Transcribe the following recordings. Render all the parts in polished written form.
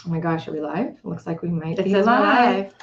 Oh my gosh, are we live? Looks like we might It be says we're live. live.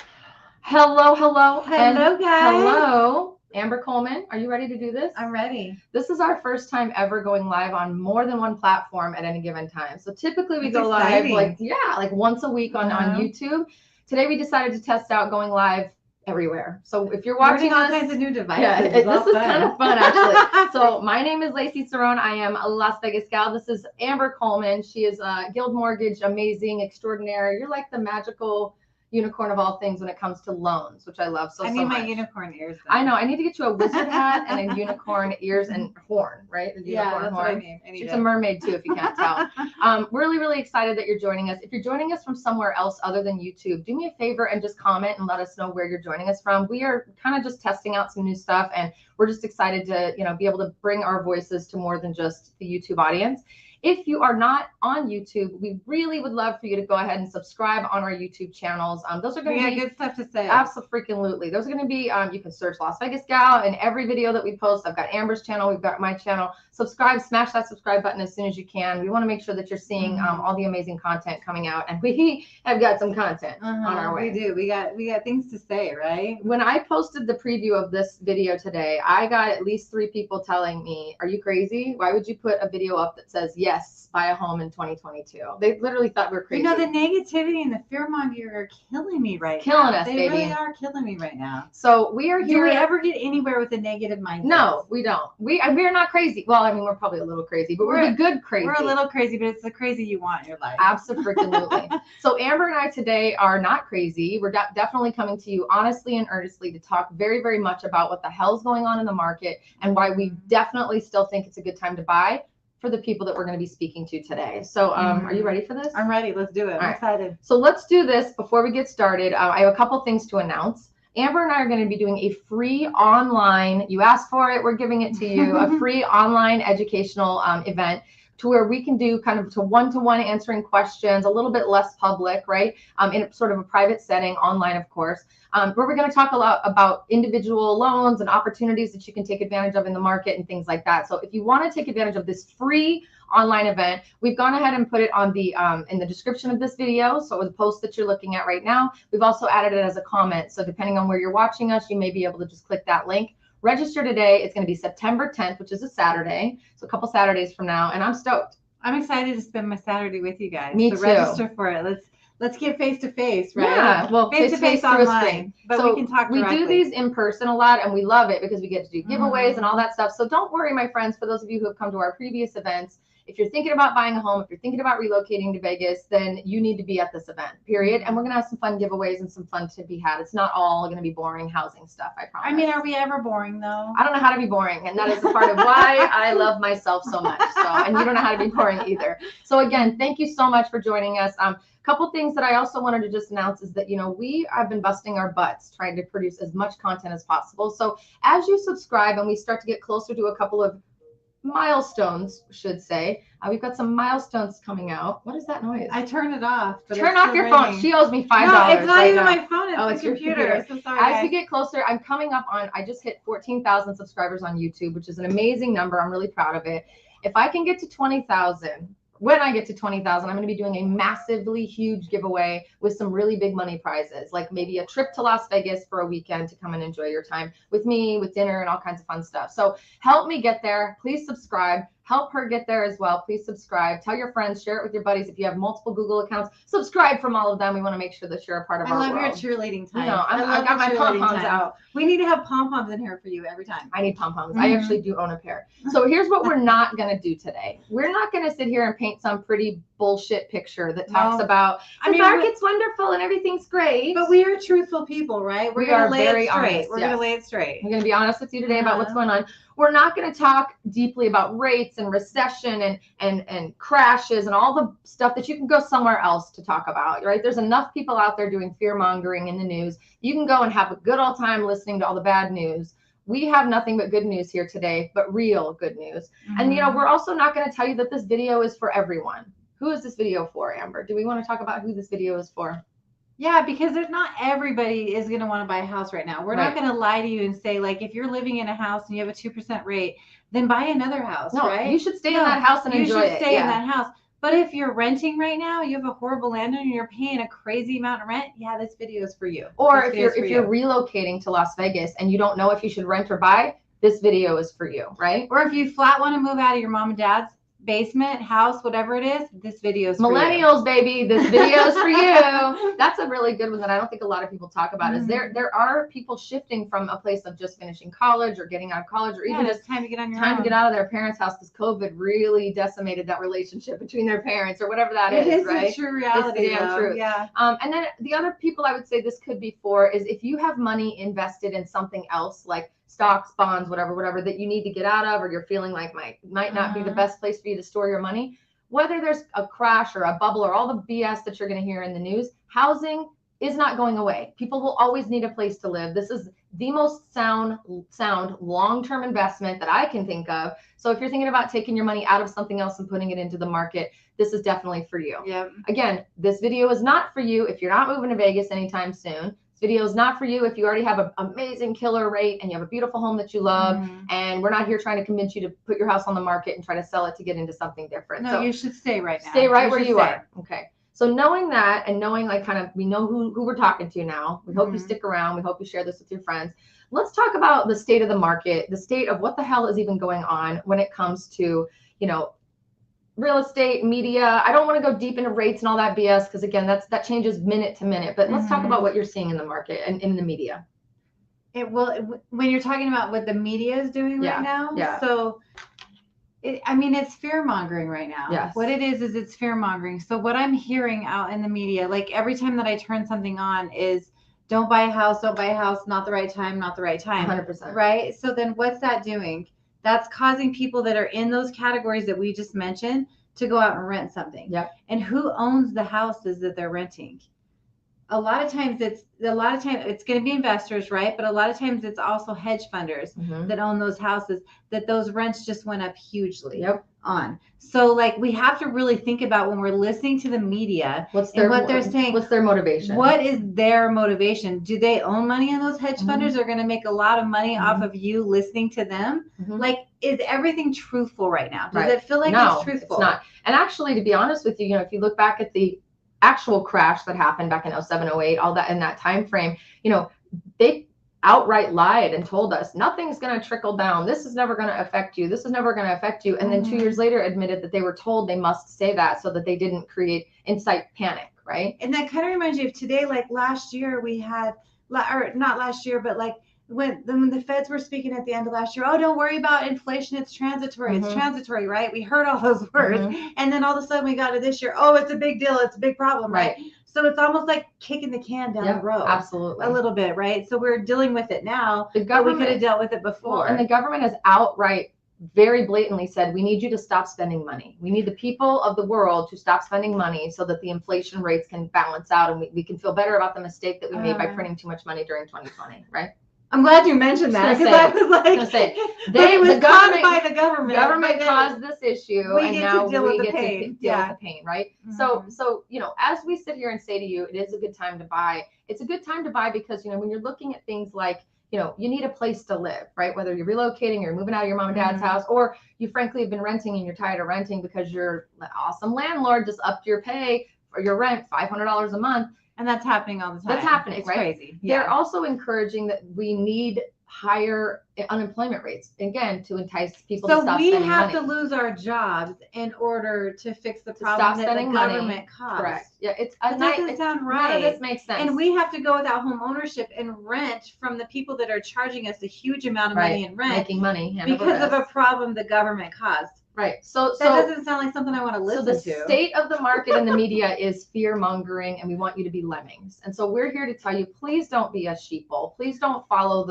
Hello, hello, and Hello, guys. hello. Amber Coleman, are you ready to do this? I'm ready. This is our first time ever going live on more than one platform at any given time. So typically we That's go exciting. live like once a week on YouTube. Today we decided to test out going live everywhere. So if you're watching Learning all us, kinds of new devices. yeah, is this all is fun. kind of fun actually. So my name is Laci Cerrone. I am a Las Vegas gal. This is Amber Coleman. She is a Guild Mortgage, amazing, extraordinary. You're like the magical unicorn of all things when it comes to loans, which I love so I so need much. my unicorn ears. Then. I know. I need to get you a wizard hat and a unicorn ears and horn, right? The Yeah, unicorn that's horn. what I need. She's a mermaid too, if you can't tell. Really, really excited that you're joining us. If you're joining us from somewhere else other than YouTube, do me a favor and just comment and let us know where you're joining us from. We are kind of just testing out some new stuff, and we're just excited to, be able to bring our voices to more than just the YouTube audience. If you are not on YouTube, we really would love for you to go ahead and subscribe on our YouTube channels. Those are going to be good stuff to say. Absolutely. Those are going to be, you can search Las Vegas Gal in every video that we post. I've got Amber's channel. We've got my channel. Subscribe, smash that subscribe button as soon as you can. We want to make sure that you're seeing all the amazing content coming out. And we have got some content on our way. We do. We got things to say, right? When I posted the preview of this video today, I got at least 3 people telling me, are you crazy? Why would you put a video up that says, yes, buy a home in 2022? They literally thought we were crazy. The negativity and the fear-mongering are killing me right now. Killing us, they baby. Really are killing me right now. So we are here. Do we ever get anywhere with a negative mindset? No, we don't. We're not crazy. Well, I mean, we're probably a little crazy, but we're the good crazy. We're a little crazy, but it's the crazy you want in your life. Absolutely. So Amber and I today are not crazy. We're definitely coming to you honestly and earnestly to talk very, very much about what the hell's going on in the market and why we definitely still think it's a good time to buy for the people that we're going to be speaking to today. So are you ready for this? I'm ready. Let's do it. I'm excited. So let's do this before we get started. I have a couple things to announce. Amber and I are going to be doing a free online, you asked for it, we're giving it to you, a free online educational event to where we can do kind of one-to-one answering questions, a little bit less public, right? In sort of a private setting, online, of course, where we're going to talk a lot about individual loans and opportunities that you can take advantage of in the market and things like that. So if you want to take advantage of this free online event, we've gone ahead and put it on the in the description of this video. So the post that you're looking at right now, we've also added it as a comment. So depending on where you're watching us, you may be able to just click that link. Register today. It's going to be September 10th, which is a Saturday. So a couple Saturdays from now, and I'm stoked. I'm excited to spend my Saturday with you guys. Me too. Register for it. Let's get face to face, right? Yeah, well, face to face online, but so we can talk directly. We do these in person a lot, and we love it because we get to do giveaways and all that stuff. So don't worry, my friends. For those of you who have come to our previous events, if you're thinking about buying a home, if you're thinking about relocating to Vegas, then you need to be at this event, period. And we're going to have some fun giveaways and some fun to be had. It's not all going to be boring housing stuff, I promise. I mean, are we ever boring, though? I don't know how to be boring, and that is a part of why I love myself so much. So, and you don't know how to be boring either. So again, thank you so much for joining us. Couple things that I also wanted to just announce is that, we have been busting our butts trying to produce as much content as possible. So as you subscribe and we start to get closer to a couple of milestones, should say, we've got some milestones coming out. What is that noise? I turned it off. But turn off your phone. She owes me $5. No, it's not even my phone. It's the computer. So sorry, As we get closer, I'm coming up on, I just hit 14,000 subscribers on YouTube, which is an amazing number. I'm really proud of it. If I can get to 20,000, when I get to 20,000, I'm going to be doing a massively huge giveaway with some really big money prizes, like maybe a trip to Las Vegas for a weekend to come and enjoy your time with me, with dinner and all kinds of fun stuff. So help me get there. Please subscribe. Help her get there as well. Please subscribe. Tell your friends. Share it with your buddies. If you have multiple Google accounts, subscribe from all of them. We want to make sure that you're a part of our world. I love your cheerleading time. I got my pom-poms out. We need to have pom-poms in here for you every time. I need pom-poms. I actually do own a pair. So here's what we're not going to do today. We're not going to sit here and paint some pretty bullshit picture that talks about the market's wonderful and everything's great. But we are truthful people, right? We are very honest. We're going to lay it straight. We're going to be honest with you today about what's going on. We're not going to talk deeply about rates and recession and crashes and all the stuff that you can go somewhere else to talk about, right? There's enough people out there doing fear mongering in the news. You can go and have a good old time listening to all the bad news. We have nothing but good news here today, but real good news. And, we're also not going to tell you that this video is for everyone. Who is this video for, Amber? Do we want to talk about who this video is for? Yeah, because there's not everybody is going to want to buy a house right now. We're not going to lie to you and say, like, if you're living in a house and you have a 2% rate, then buy another house, right? You should stay in that house and enjoy it. You should stay in that house. But if you're renting right now, you have a horrible landlord and you're paying a crazy amount of rent, yeah, this video is for you. Or if you're relocating to Las Vegas and you don't know if you should rent or buy, this video is for you, right? Or if you flat want to move out of your mom and dad's basement, house, whatever it is, this video is millennials, baby. This video is for you. That's a really good one that I don't think a lot of people talk about. Is there are people shifting from a place of just finishing college or getting out of college, or even just time to get on your time own. to get out of their parents' house because COVID really decimated that relationship between their parents or whatever that is. It is right? a true reality. It's the damn truth. Yeah. And then the other people I would say this could be for is if you have money invested in something else like stocks, bonds, whatever that you need to get out of, or you're feeling like might not be the best place for you to store your money, whether there's a crash or a bubble or all the BS that you're going to hear in the news, housing is not going away. People will always need a place to live. This is the most sound long-term investment that I can think of. So if you're thinking about taking your money out of something else and putting it into the market, this is definitely for you. Yep. Again, this video is not for you if you're not moving to Vegas anytime soon. Video is not for you if you already have an amazing killer rate and you have a beautiful home that you love. And we're not here trying to convince you to put your house on the market and try to sell it to get into something different. No, so you should stay right now. Stay right where you are. Okay. So knowing that and knowing like kind of we know who we're talking to now. We hope you stick around. We hope you share this with your friends. Let's talk about the state of the market, the state of what the hell is even going on when it comes to, real estate, media. I don't want to go deep into rates and all that BS because again, that changes minute to minute. But let's talk about what you're seeing in the market and in the media. When you're talking about what the media is doing right now. Yeah. So, it's fear mongering right now. Yes. What it is it's fear mongering. So what I'm hearing out in the media, like every time that I turn something on, is don't buy a house, not the right time, not the right time. 100%. Right. So then what's that doing? That's causing people that are in those categories that we just mentioned to go out and rent something. Yep. And who owns the houses that they're renting? A lot of times it's going to be investors, right? But a lot of times it's also hedge funders that own those houses that those rents just went up hugely on. So like we have to really think about when we're listening to the media what they're saying. What's their motivation? What is their motivation? Do they own money in those hedge funders? Are going to make a lot of money off of you listening to them? Like, is everything truthful right now? Does it feel like it's truthful? It's not. And actually, to be honest with you, if you look back at the actual crash that happened back in 07, 08, all that in that time frame, they outright lied and told us nothing's going to trickle down. This is never going to affect you. This is never going to affect you. And then 2 years later admitted that they were told they must say that so that they didn't incite panic. Right. And that kind of reminds you of today, like last year we had, or not last year, but like when the feds were speaking at the end of last year, oh, don't worry about inflation. It's transitory. It's transitory. Right. We heard all those words. And then all of a sudden we got to this year. Oh, it's a big deal. It's a big problem. Right. So it's almost like kicking the can down the road. Absolutely. A little bit, right? So we're dealing with it now. The government, but we could have dealt with it before. Well, and the government has outright, very blatantly said, we need you to stop spending money. We need the people of the world to stop spending money so that the inflation rates can balance out and we can feel better about the mistake that we made by printing too much money during 2020, right? I'm glad you mentioned that because I was like, it was caused by the government. Government caused this issue, and now we get to deal with the pain, right? So as we sit here and say to you, it is a good time to buy. It's a good time to buy because when you're looking at things like you need a place to live, right? Whether you're relocating, you're moving out of your mom and dad's house, or you frankly have been renting and you're tired of renting because your awesome landlord just upped your pay or your rent $500 a month. And that's happening all the time. That's happening, it's right? Crazy. They're also encouraging that we need higher unemployment rates, again, to entice people to stop spending money. So we have to lose our jobs in order to fix the problem that the government caused. Correct. Yeah, it doesn't sound right. None of this makes sense. And we have to go without home ownership and rent from the people that are charging us a huge amount of money in rent. Making money. Because of a problem the government caused. Right. So that doesn't sound like something I want to listen to. So the state of the market and the media is fear mongering, and we want you to be lemmings. And so we're here to tell you, please don't be a sheeple. Please don't follow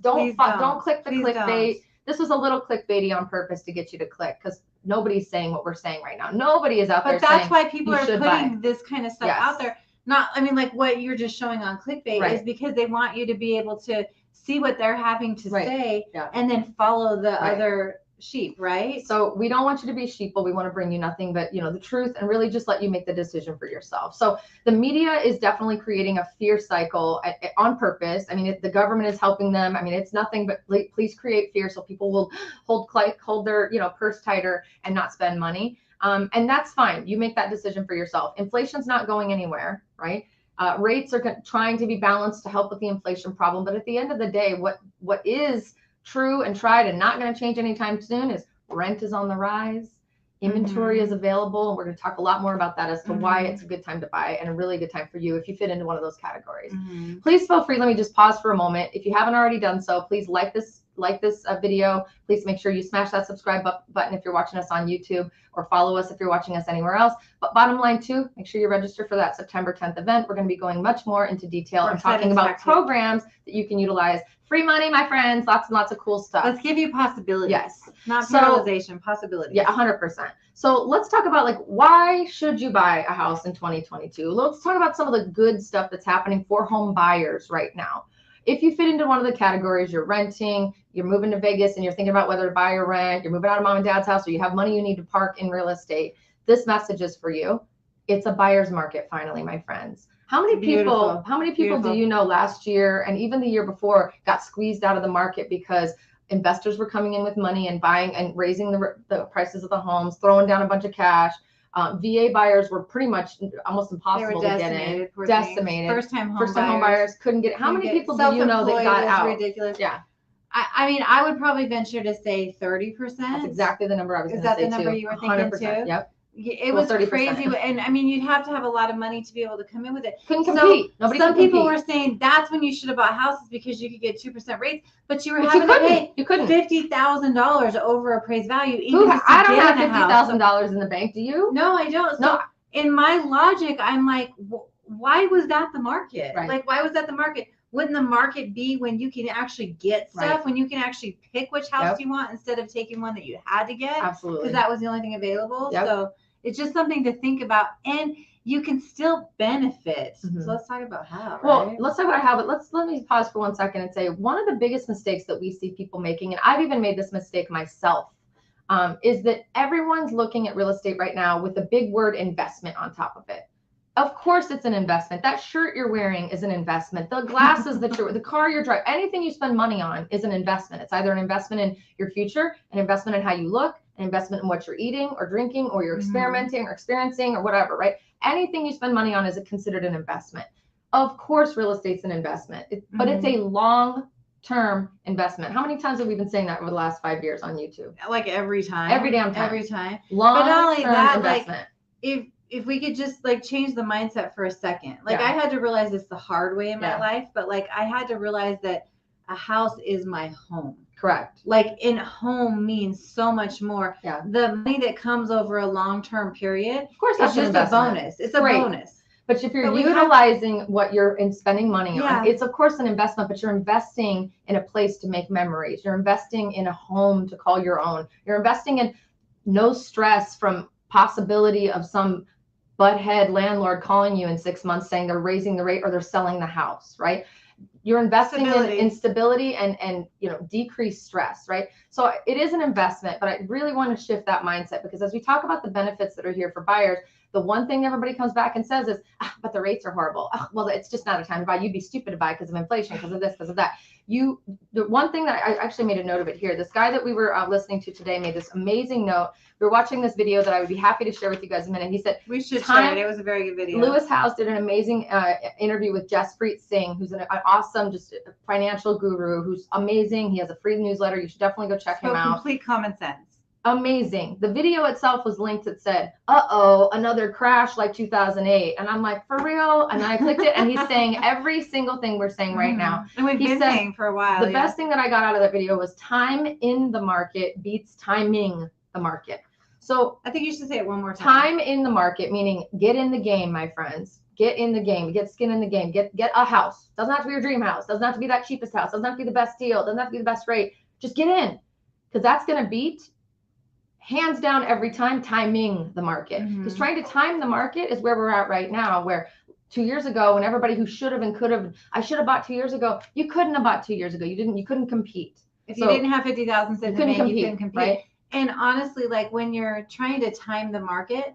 don't click the clickbait. This was a little clickbaity on purpose to get you to click because nobody's saying what we're saying right now. Nobody is out there saying. But that's why people are putting this kind of stuff out there. Like what you're just showing on clickbait is because they want you to be able to see what they're having to say and then follow the other sheep, right? So we don't want you to be sheeple. We want to bring you nothing but the truth and really just let you make the decision for yourself. So the media is definitely creating a fear cycle on purpose. The government is helping them. It's nothing but please create fear so people will hold their purse tighter and not spend money. And that's fine. You make that decision for yourself. Inflation's not going anywhere, right? Rates are trying to be balanced to help with the inflation problem. But at the end of the day, what is true and tried and not going to change anytime soon is rent is on the rise. Inventory is available. And we're going to talk a lot more about that as to why it's a good time to buy and a really good time for you if you fit into one of those categories. Please feel free. Let me just pause for a moment. If you haven't already done so, please like this video. Please make sure you smash that subscribe button if you're watching us on YouTube, or follow us if you're watching us anywhere else. But bottom line too, make sure you register for that September 10th event. We're going to be going much more into detail and talking about programs that you can utilize. Free money, my friends, lots and lots of cool stuff. Let's give you possibilities. Yes. Not realization, possibilities. Yeah, 100%. So let's talk about like, why should you buy a house in 2022? Let's talk about some of the good stuff that's happening for home buyers right now. If you fit into one of the categories, you're renting, you're moving to Vegas and you're thinking about whether to buy or rent, you're moving out of mom and dad's house, or you have money you need to park in real estate, this message is for you. It's a buyer's market finally, my friends. How many people do you know last year and even the year before got squeezed out of the market because investors were coming in with money and buying and raising the prices of the homes, throwing down a bunch of cash? VA buyers were pretty much almost impossible to get in. Decimated. First time home buyers couldn't get. How many people do you know that got out? Ridiculous. Yeah. I mean, I would probably venture to say 30%. That's exactly the number I was going to say too. Is that the number you were thinking too? Yep. It was 30%. Crazy, and I mean, you'd have to have a lot of money to be able to come in with it. Couldn't compete. Some people were saying that's when you should have bought houses because you could get 2% rates, but you were having to pay $50,000 over appraised value. I don't have $50,000 in the bank. Do you? No, I don't. No. So in my logic, I'm like, why was that the market? Right. Like, why was that the market? Wouldn't the market be when you can actually get stuff, when you can actually pick which house you want instead of taking one that you had to get? Absolutely. Because that was the only thing available. Yep. So it's just something to think about, and you can still benefit. So let's talk about how. Well, let's talk about how, but let me pause for 1 second and say one of the biggest mistakes that we see people making, and I've even made this mistake myself, is that everyone's looking at real estate right now with the big word investment on top of it. Of course it's an investment. That shirt you're wearing is an investment. The glasses the car you're driving, anything you spend money on is an investment. It's either an investment in your future, an investment in how you look, an investment in what you're eating or drinking, or you're experimenting or experiencing or whatever, right? Anything you spend money on is considered an investment. Of course, real estate's an investment, but it's a long-term investment. How many times have we been saying that over the last 5 years on YouTube? Like every time. Every damn time. Every time. Long-term investment. Like, if we could just like change the mindset for a second. Like I had to realize this the hard way in my life, but like I had to realize that a house is my home. Correct. Like in home means so much more. Yeah. The money that comes over a long-term period, of course, that's just a bonus. It's a bonus. But if you're utilizing what you're spending money on, it's of course an investment, but you're investing in a place to make memories. You're investing in a home to call your own. You're investing in no stress from possibility of some butthead landlord calling you in 6 months saying they're raising the rate or they're selling the house, right? You're investing in stability and decreased stress, right? So it is an investment, but I really want to shift that mindset, because as we talk about the benefits that are here for buyers, the one thing everybody comes back and says is, but the rates are horrible. Well, it's just not a time to buy. You'd be stupid to buy because of inflation, because of this, because of that. The one thing that I actually made a note of it here, this guy that we were listening to today made this amazing note. We were watching this video that I would be happy to share with you guys in a minute. He said, we should share it. It was a very good video. Lewis House did an amazing interview with Jaspreet Singh, who's an awesome, just financial guru, who's amazing. He has a free newsletter. You should definitely go check him out. Complete common sense. Amazing. The video itself was linked. It said, uh-oh, another crash like 2008. And I'm like, for real? And then I clicked it, and he's saying every single thing we're saying right now. And we've been saying for a while. The best thing that I got out of that video was time in the market beats timing the market. So I think you should say it one more time. Time in the market, meaning get in the game, my friends. Get in the game. Get skin in the game. Get a house. Doesn't have to be your dream house. Doesn't have to be that cheapest house. Doesn't have to be the best deal. Doesn't have to be the best rate. Just get in, because that's going to beat, hands down, every time, timing the market. Because trying to time the market is where we're at right now, where 2 years ago, when everybody who should have and could have, I should have bought 2 years ago, you couldn't have bought 2 years ago. You couldn't compete. If you didn't have 50,000 cents, you couldn't compete. Right? And honestly, like when you're trying to time the market,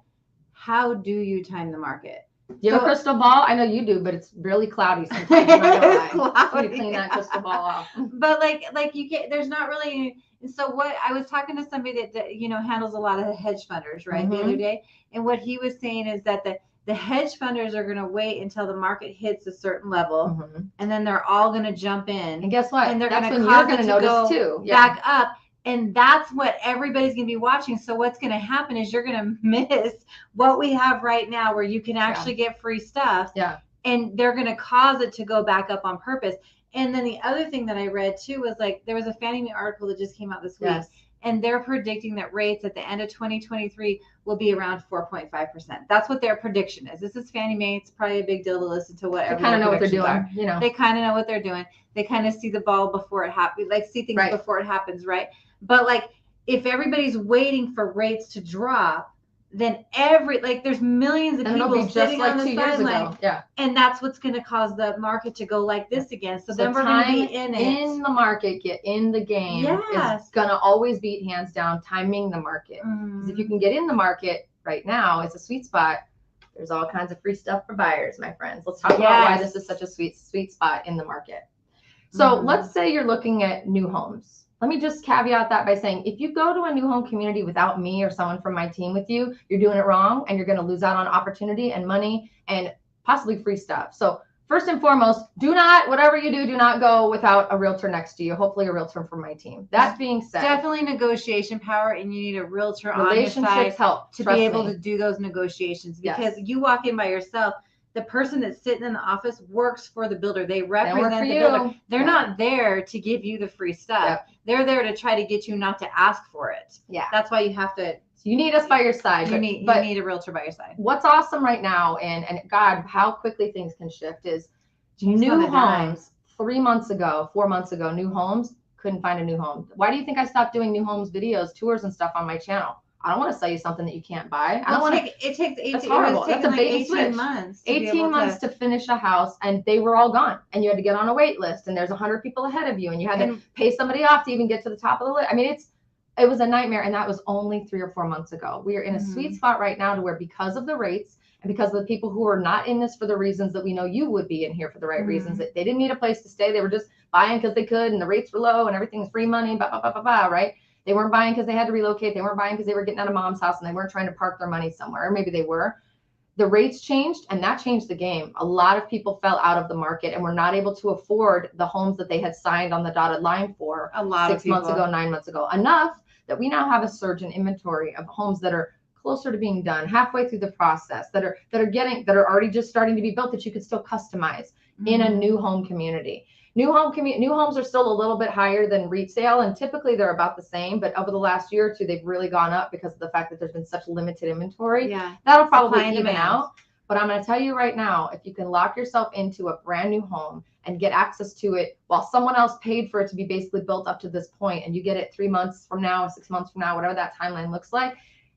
how do you time the market? Do you have a crystal ball? I know you do, but it's really cloudy sometimes. I'm not gonna lie. Cloudy. You need to clean that crystal ball off. But like you get, there's not really. So what I was talking to somebody that you know handles a lot of the hedge funders, right, the other day, and what he was saying is that the hedge funders are going to wait until the market hits a certain level, and then they're all going to jump in. And guess what? And they're That's going to when you're cause going it to to notice go too. back up. And that's what everybody's going to be watching. So what's going to happen is you're going to miss what we have right now, where you can actually get free stuff. Yeah. And they're going to cause it to go back up on purpose. And then the other thing that I read too was like, there was a Fannie Mae article that just came out this week. Yes. And they're predicting that rates at the end of 2023 will be around 4.5%. That's what their prediction is. This is Fannie Mae. It's probably a big deal to listen to what They kind of know what they're doing. You know, they kind of know what they're doing. They kind of see the ball before it happens, like see things before it happens, right? But like, if everybody's waiting for rates to drop, then there's millions of people sitting on the sideline. Yeah. And that's what's going to cause the market to go like this again. So then we're going to be in the market, get in the game. Is going to always beat hands down timing the market. Because if you can get in the market right now, it's a sweet spot. There's all kinds of free stuff for buyers, my friends. Let's talk about why this is such a sweet spot in the market. So let's say you're looking at new homes. Let me just caveat that by saying, if you go to a new home community without me or someone from my team with you, you're doing it wrong, and you're going to lose out on opportunity and money and possibly free stuff. So first and foremost, whatever you do not go without a realtor next to you, hopefully a realtor from my team. That being said, definitely negotiation power, and you need a realtor on your relationships side help to be able to do those negotiations, because you walk in by yourself. The person that's sitting in the office works for the builder. They represent the builder. They're not there to give you the free stuff. They're there to try to get you not to ask for it. Yeah. That's why you have to. You need us by your side. You need a realtor by your side. What's awesome right now, and God, how quickly things can shift, is new homes. 3 months ago, 4 months ago, new homes, couldn't find a new home. Why do you think I stopped doing new homes videos, tours, and stuff on my channel? I don't want to sell you something that you can't buy. I don't want to. It takes 18. That's horrible. That's a like bait and 18 switch. months. 18 months to finish a house, and they were all gone. And you had to get on a wait list, and there's 100 people ahead of you, and you had to pay somebody off to even get to the top of the list. I mean, it was a nightmare, and that was only 3 or 4 months ago. We are in a sweet spot right now to where, because of the rates and because of the people who are not in this for the reasons that we know you would be in here for the right reasons, that they didn't need a place to stay. They were just buying because they could, and the rates were low, and everything's free money, right? They weren't buying because they had to relocate. They weren't buying because they were getting out of mom's house, and they weren't trying to park their money somewhere. Or maybe they were. The rates changed, and that changed the game. A lot of people fell out of the market and were not able to afford the homes that they had signed on the dotted line for 6 months ago, 9 months ago. Enough that we now have a surge in inventory of homes that are closer to being done, halfway through the process, that are already just starting to be built, that you could still customize in a new home community. New homes are still a little bit higher than resale, and typically they're about the same, but over the last year or two, they've really gone up because of the fact that there's been such limited inventory. Yeah. That'll probably even out. But I'm going to tell you right now, if you can lock yourself into a brand new home and get access to it while someone else paid for it to be basically built up to this point, and you get it 3 months from now, 6 months from now, whatever that timeline looks like,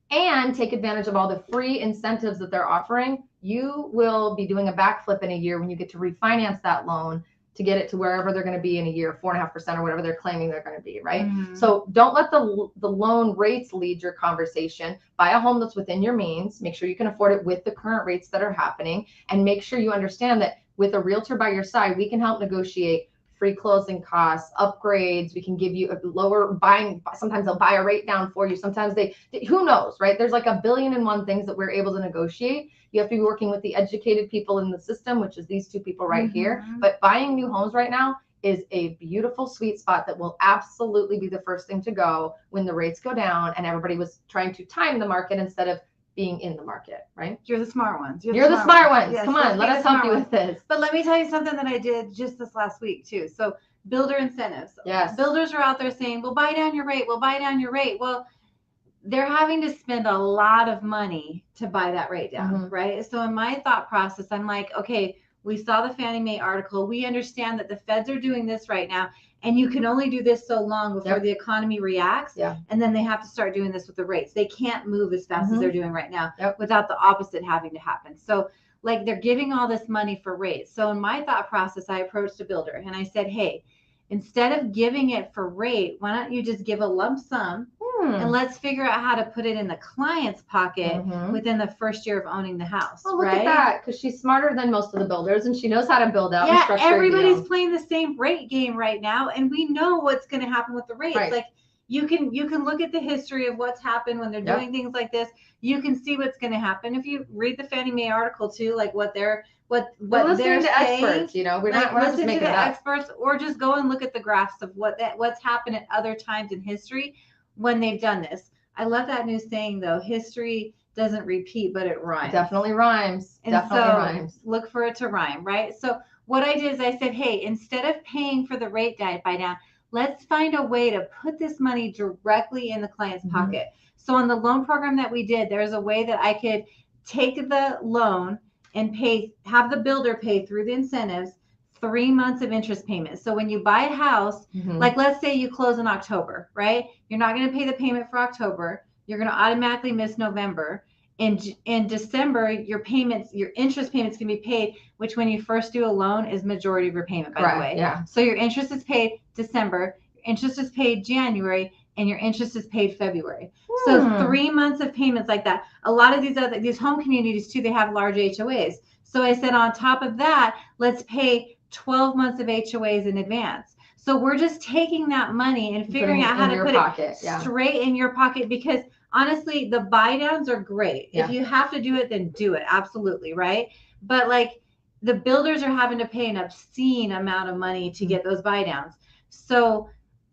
and take advantage of all the free incentives that they're offering, you will be doing a backflip in a year when you get to refinance that loan to get it to wherever they're going to be in a year, 4.5% or whatever they're claiming they're going to be, right? So don't let the loan rates lead your conversation. Buy a home that's within your means. Make sure you can afford it with the current rates that are happening, and make sure you understand that with a realtor by your side, we can help negotiate free closing costs, upgrades. We can give you a lower buying. Sometimes they'll buy a rate down for you. Sometimes who knows, right? There's like 1,000,000,001 things that we're able to negotiate. You have to be working with the educated people in the system, which is these two people right here. But buying new homes right now is a beautiful sweet spot that will absolutely be the first thing to go when the rates go down and everybody was trying to time the market instead of being in the market, right? You're the smart ones. You're the smart ones. Yes, come on, let us help you with this. But let me tell you something that I did just this last week too. So builder incentives. Yes. Builders are out there saying, we'll buy down your rate. We'll buy down your rate. Well, they're having to spend a lot of money to buy that rate down, right? So in my thought process, I'm like, okay, we saw the Fannie Mae article. We understand that the feds are doing this right now, and you can only do this so long before the economy reacts. Yeah. And then they have to start doing this with the rates. They can't move as fast as they're doing right now without the opposite having to happen. So like they're giving all this money for rates. So in my thought process, I approached a builder and I said, hey, instead of giving it for rate, why don't you just give a lump sum and let's figure out how to put it in the client's pocket within the first year of owning the house. Oh, look right? at that, because she's smarter than most of the builders and she knows how to build out and Yeah, structure a everybody's deal. playing the same rate game right now, and we know what's going to happen with the rates. Right. Like you can look at the history of what's happened when they're doing things like this. You can see what's going to happen if you read the Fannie Mae article too, like what they're listening to saying. experts, you know, we're like, not just listen making to it the up. experts, or just go and look at the graphs of what's happened at other times in history when they've done this. I love that new saying though, history doesn't repeat, but it rhymes. Definitely rhymes. And Definitely so rhymes. look for it to rhyme, right? So what I did is I said, hey, instead of paying for the rate guide buy down, let's find a way to put this money directly in the client's pocket. So on the loan program that we did, there's a way that I could take the loan and have the builder pay through the incentives 3 months of interest payments. So when you buy a house, like let's say you close in October, right? You're not going to pay the payment for October. You're going to automatically miss November. In December, your interest payments can be paid, which when you first do a loan is majority of your payment, by the way. Yeah. So your interest is paid December, your interest is paid January, and your interest is paid February. So 3 months of payments like that. A lot of these home communities too, they have large HOAs. So I said on top of that, let's pay 12 months of HOAs in advance. So we're just taking that money and figuring out how to put it straight in your pocket, because honestly, the buy downs are great. If you have to do it, then do it. Absolutely. Right. But like the builders are having to pay an obscene amount of money to get those buy downs. So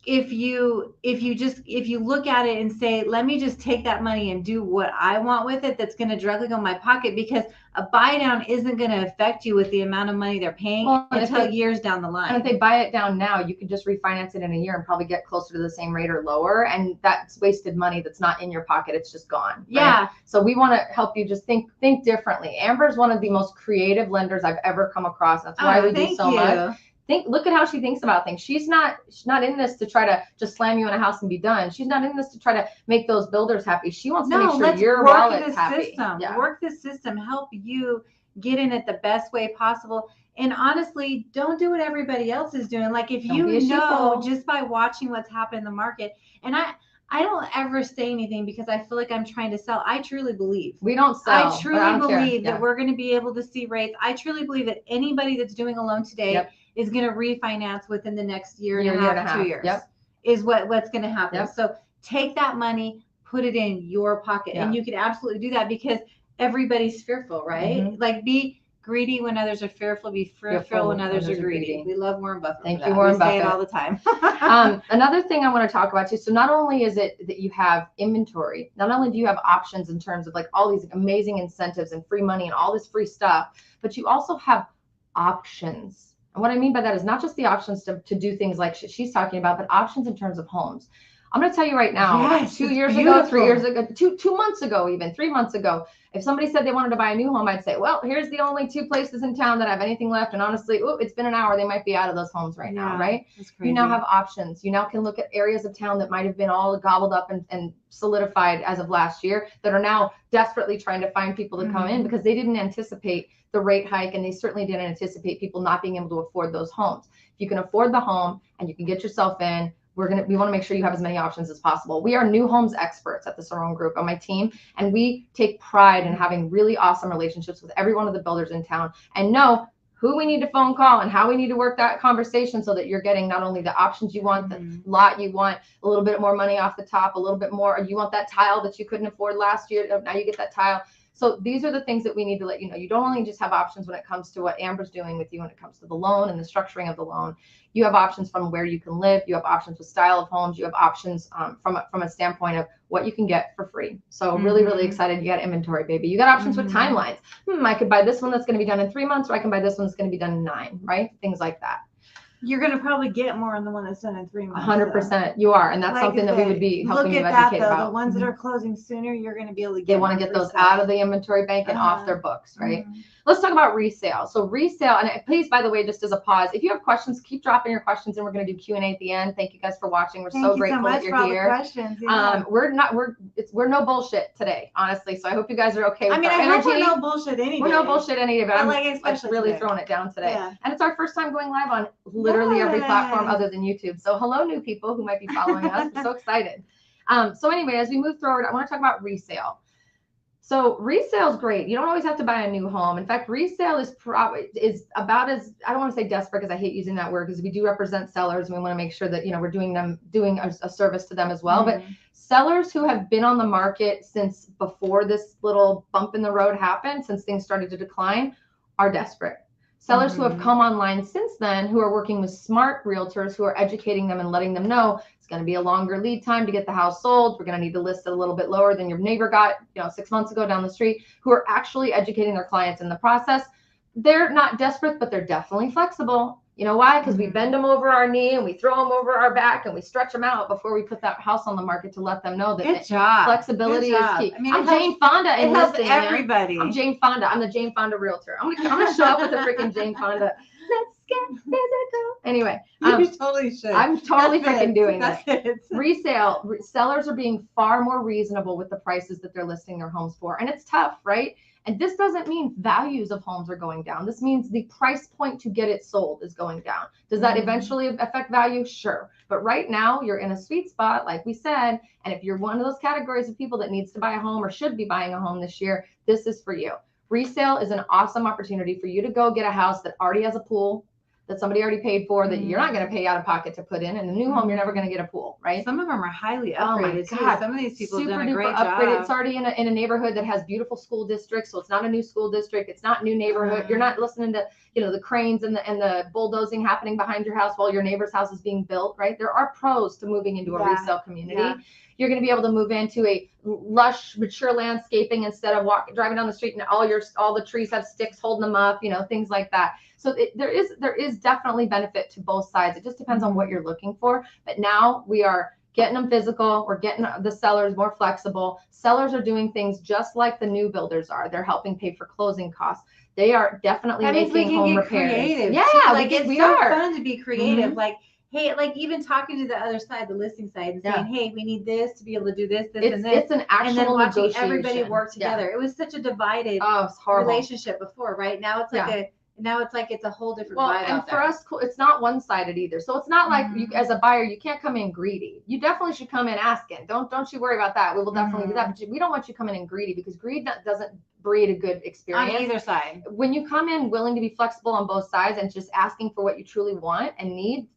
if you look at it and say, let me just take that money and do what I want with it, that's going to directly go in my pocket, because a buy down isn't going to affect you with the amount of money they're paying until years down the line. And if they buy it down now, you could just refinance it in a year and probably get closer to the same rate or lower. And that's wasted money that's not in your pocket. It's just gone. Right? Yeah. So we want to help you just think differently. Amber's one of the most creative lenders I've ever come across. That's why we do so much. Look at how she thinks about things. She's not in this to try to just slam you in a house and be done. She's not in this to try to make those builders happy. She wants to make sure your wallet's happy. Work the system, help you get in it the best way possible. And honestly, don't do what everybody else is doing. Like if you know just by watching what's happened in the market, and I don't ever say anything because I feel like I'm trying to sell. I truly believe. We don't sell. I truly believe that we're going to be able to see rates. I truly believe that anybody that's doing a loan today is going to refinance within the next year and a half, 2 years. Is what's going to happen. So take that money, put it in your pocket, and you can absolutely do that because everybody's fearful, right? Like be greedy when others are fearful. Be fearful when others are greedy. We love Warren Buffett. Thank you, Warren Buffett. We say it all the time. Another thing I want to talk about too. So not only is it that you have inventory, not only do you have options in terms of like all these amazing incentives and free money and all this free stuff, but you also have options. And what I mean by that is not just the options to do things like she's talking about, but options in terms of homes. I'm going to tell you right now, 2 years ago, 3 years ago, 2 months ago, even 3 months ago, if somebody said they wanted to buy a new home, I'd say, well, here's the only 2 places in town that have anything left. And honestly, it's been an hour. They might be out of those homes right now, right? You now have options. You now can look at areas of town that might have been all gobbled up and solidified as of last year that are now desperately trying to find people to come in because they didn't anticipate the rate hike, and they certainly didn't anticipate people not being able to afford those homes. If you can afford the home and you can get yourself in, we want to make sure you have as many options as possible. We are new homes experts at the Cerrone Group on my team, and we take pride in having really awesome relationships with every one of the builders in town and know who we need to phone call and how we need to work that conversation so that you're getting not only the options you want, the lot you want, a little bit more money off the top, a little bit more, or you want that tile that you couldn't afford last year, now you get that tile. So these are the things that we need to let you know. You don't only just have options when it comes to what Amber's doing with you when it comes to the loan and the structuring of the loan. You have options from where you can live. You have options with style of homes. You have options from a standpoint of what you can get for free. So really, really excited. You got inventory, baby. You got options with timelines. I could buy this one that's going to be done in 3 months, or I can buy this one that's going to be done in 9, right? Things like that. You're going to probably get more on the one that's done in 3 months. 100%. You are. And that's something that we would be helping you educate about. The ones that are closing sooner, you're going to be able to get. They want to get those out of the inventory bank and off their books, right? Let's talk about resale. So resale, and please, by the way, just as a pause, if you have questions, keep dropping your questions, and we're going to do Q&A at the end. Thank you guys for watching. We're so grateful that you're here. Questions, We're no bullshit today, honestly. So I hope you guys are okay with our energy. Hope we're no bullshit any day. We're no bullshit any day, but I'm like really throwing it down today. And it's our first time going live on literally literally every platform other than YouTube. So hello, new people who might be following us. We're so excited. So anyway, as we move forward, I want to talk about resale. So resale is great. You don't always have to buy a new home. In fact, resale is about as, I don't want to say desperate because I hate using that word, because we do represent sellers and we want to make sure that, we're doing a service to them as well. But sellers who have been on the market since before this little bump in the road happened, since things started to decline, are desperate. Sellers who have come online since then, who are working with smart realtors who are educating them and letting them know it's going to be a longer lead time to get the house sold. We're going to need to list it a little bit lower than your neighbor got, 6 months ago down the street, who are actually educating their clients in the process. They're not desperate, but they're definitely flexible. You know why? Because we bend them over our knee and we throw them over our back and we stretch them out before we put that house on the market to let them know that flexibility is key. I mean, I'm Jane Fonda. It helps everybody. I'm Jane Fonda. I'm the Jane Fonda realtor. I'm gonna show up with a freaking Jane Fonda. Let's get physical. Anyway, you totally should. I'm totally freaking doing this. Resale sellers are being far more reasonable with the prices that they're listing their homes for, and it's tough, right? And this doesn't mean values of homes are going down. This means the price point to get it sold is going down. Does that eventually affect value? Sure. But right now you're in a sweet spot, like we said. And if you're one of those categories of people that needs to buy a home or should be buying a home this year, this is for you. Resale is an awesome opportunity for you to go get a house that already has a pool, that somebody already paid for, that you're not going to pay out of pocket to put in. And a new home, you're never going to get a pool, right? Some of them are highly upgraded. Oh my God. Too. Some of these people have done a Super great duper upgraded. job. It's already in a neighborhood that has beautiful school districts, so it's not a new school district. It's not new neighborhood. You're not listening to the cranes and the bulldozing happening behind your house while your neighbor's house is being built, right? There are pros to moving into a resale community. Yeah. You're going to be able to move into a lush, mature landscaping instead of driving down the street and all the trees have sticks holding them up, things like that. So there is definitely benefit to both sides. It just depends on what you're looking for. But now we are getting them physical. We're getting the sellers more flexible. Sellers are doing things just like the new builders are. They're helping pay for closing costs. They are definitely making home repairs. Creative. Yeah, like it's so fun to be creative. Like, hey, like even talking to the other side, the listing side, and saying, hey, we need this to be able to do this, and this. It's an actual and then watching negotiation. Everybody work together. It was such a divided relationship before, right? Now it's like it's a whole different vibe. And for us, it's not one-sided either. So it's not like you, as a buyer, you can't come in greedy. You definitely should come in asking. Don't you worry about that. We will definitely do that. But we don't want you coming in greedy, because greed doesn't breed a good experience on either side. When you come in willing to be flexible on both sides and just asking for what you truly want and need,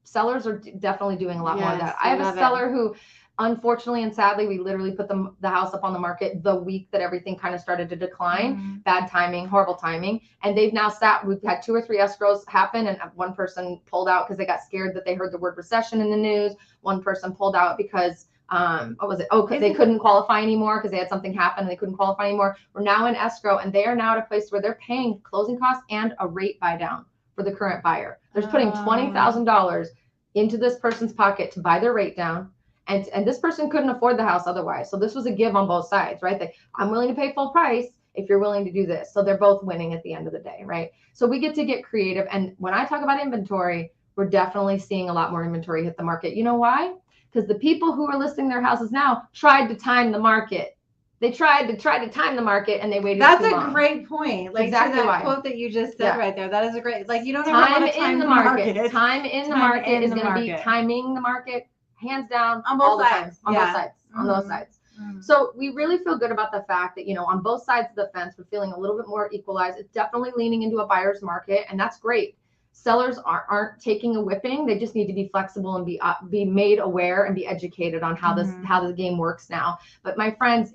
sellers are definitely doing a lot more of that. I have a seller who, unfortunately and sadly, we literally put the house up on the market the week that everything kind of started to decline. Bad timing, horrible timing. And they've now we've had 2 or 3 escrows happen, and one person pulled out because they got scared that they heard the word recession in the news. One person pulled out because because they couldn't qualify anymore, because they had something happen and they couldn't qualify anymore. We're now in escrow, and they are now at a place where they're paying closing costs and a rate buy down for the current buyer. They're putting $20,000 into this person's pocket to buy their rate down. And this person couldn't afford the house otherwise. So this was a give on both sides, right? I'm willing to pay full price if you're willing to do this. So they're both winning at the end of the day, right? So we get to get creative. And when I talk about inventory, we're definitely seeing a lot more inventory hit the market. You know why? Because the people who are listing their houses now tried to time the market. They tried to time the market, and they waited too long. That's a great point. Like exactly that quote that you just said right there. That is a great, like, you don't ever want to time the market. Time in the market is going to be timing the market, hands down, on both sides. On both sides. So we really feel good about the fact that, on both sides of the fence, we're feeling a little bit more equalized. It's definitely leaning into a buyer's market, and that's great. Sellers aren't taking a whipping. They just need to be flexible and be made aware and be educated on how the game works now. But my friends,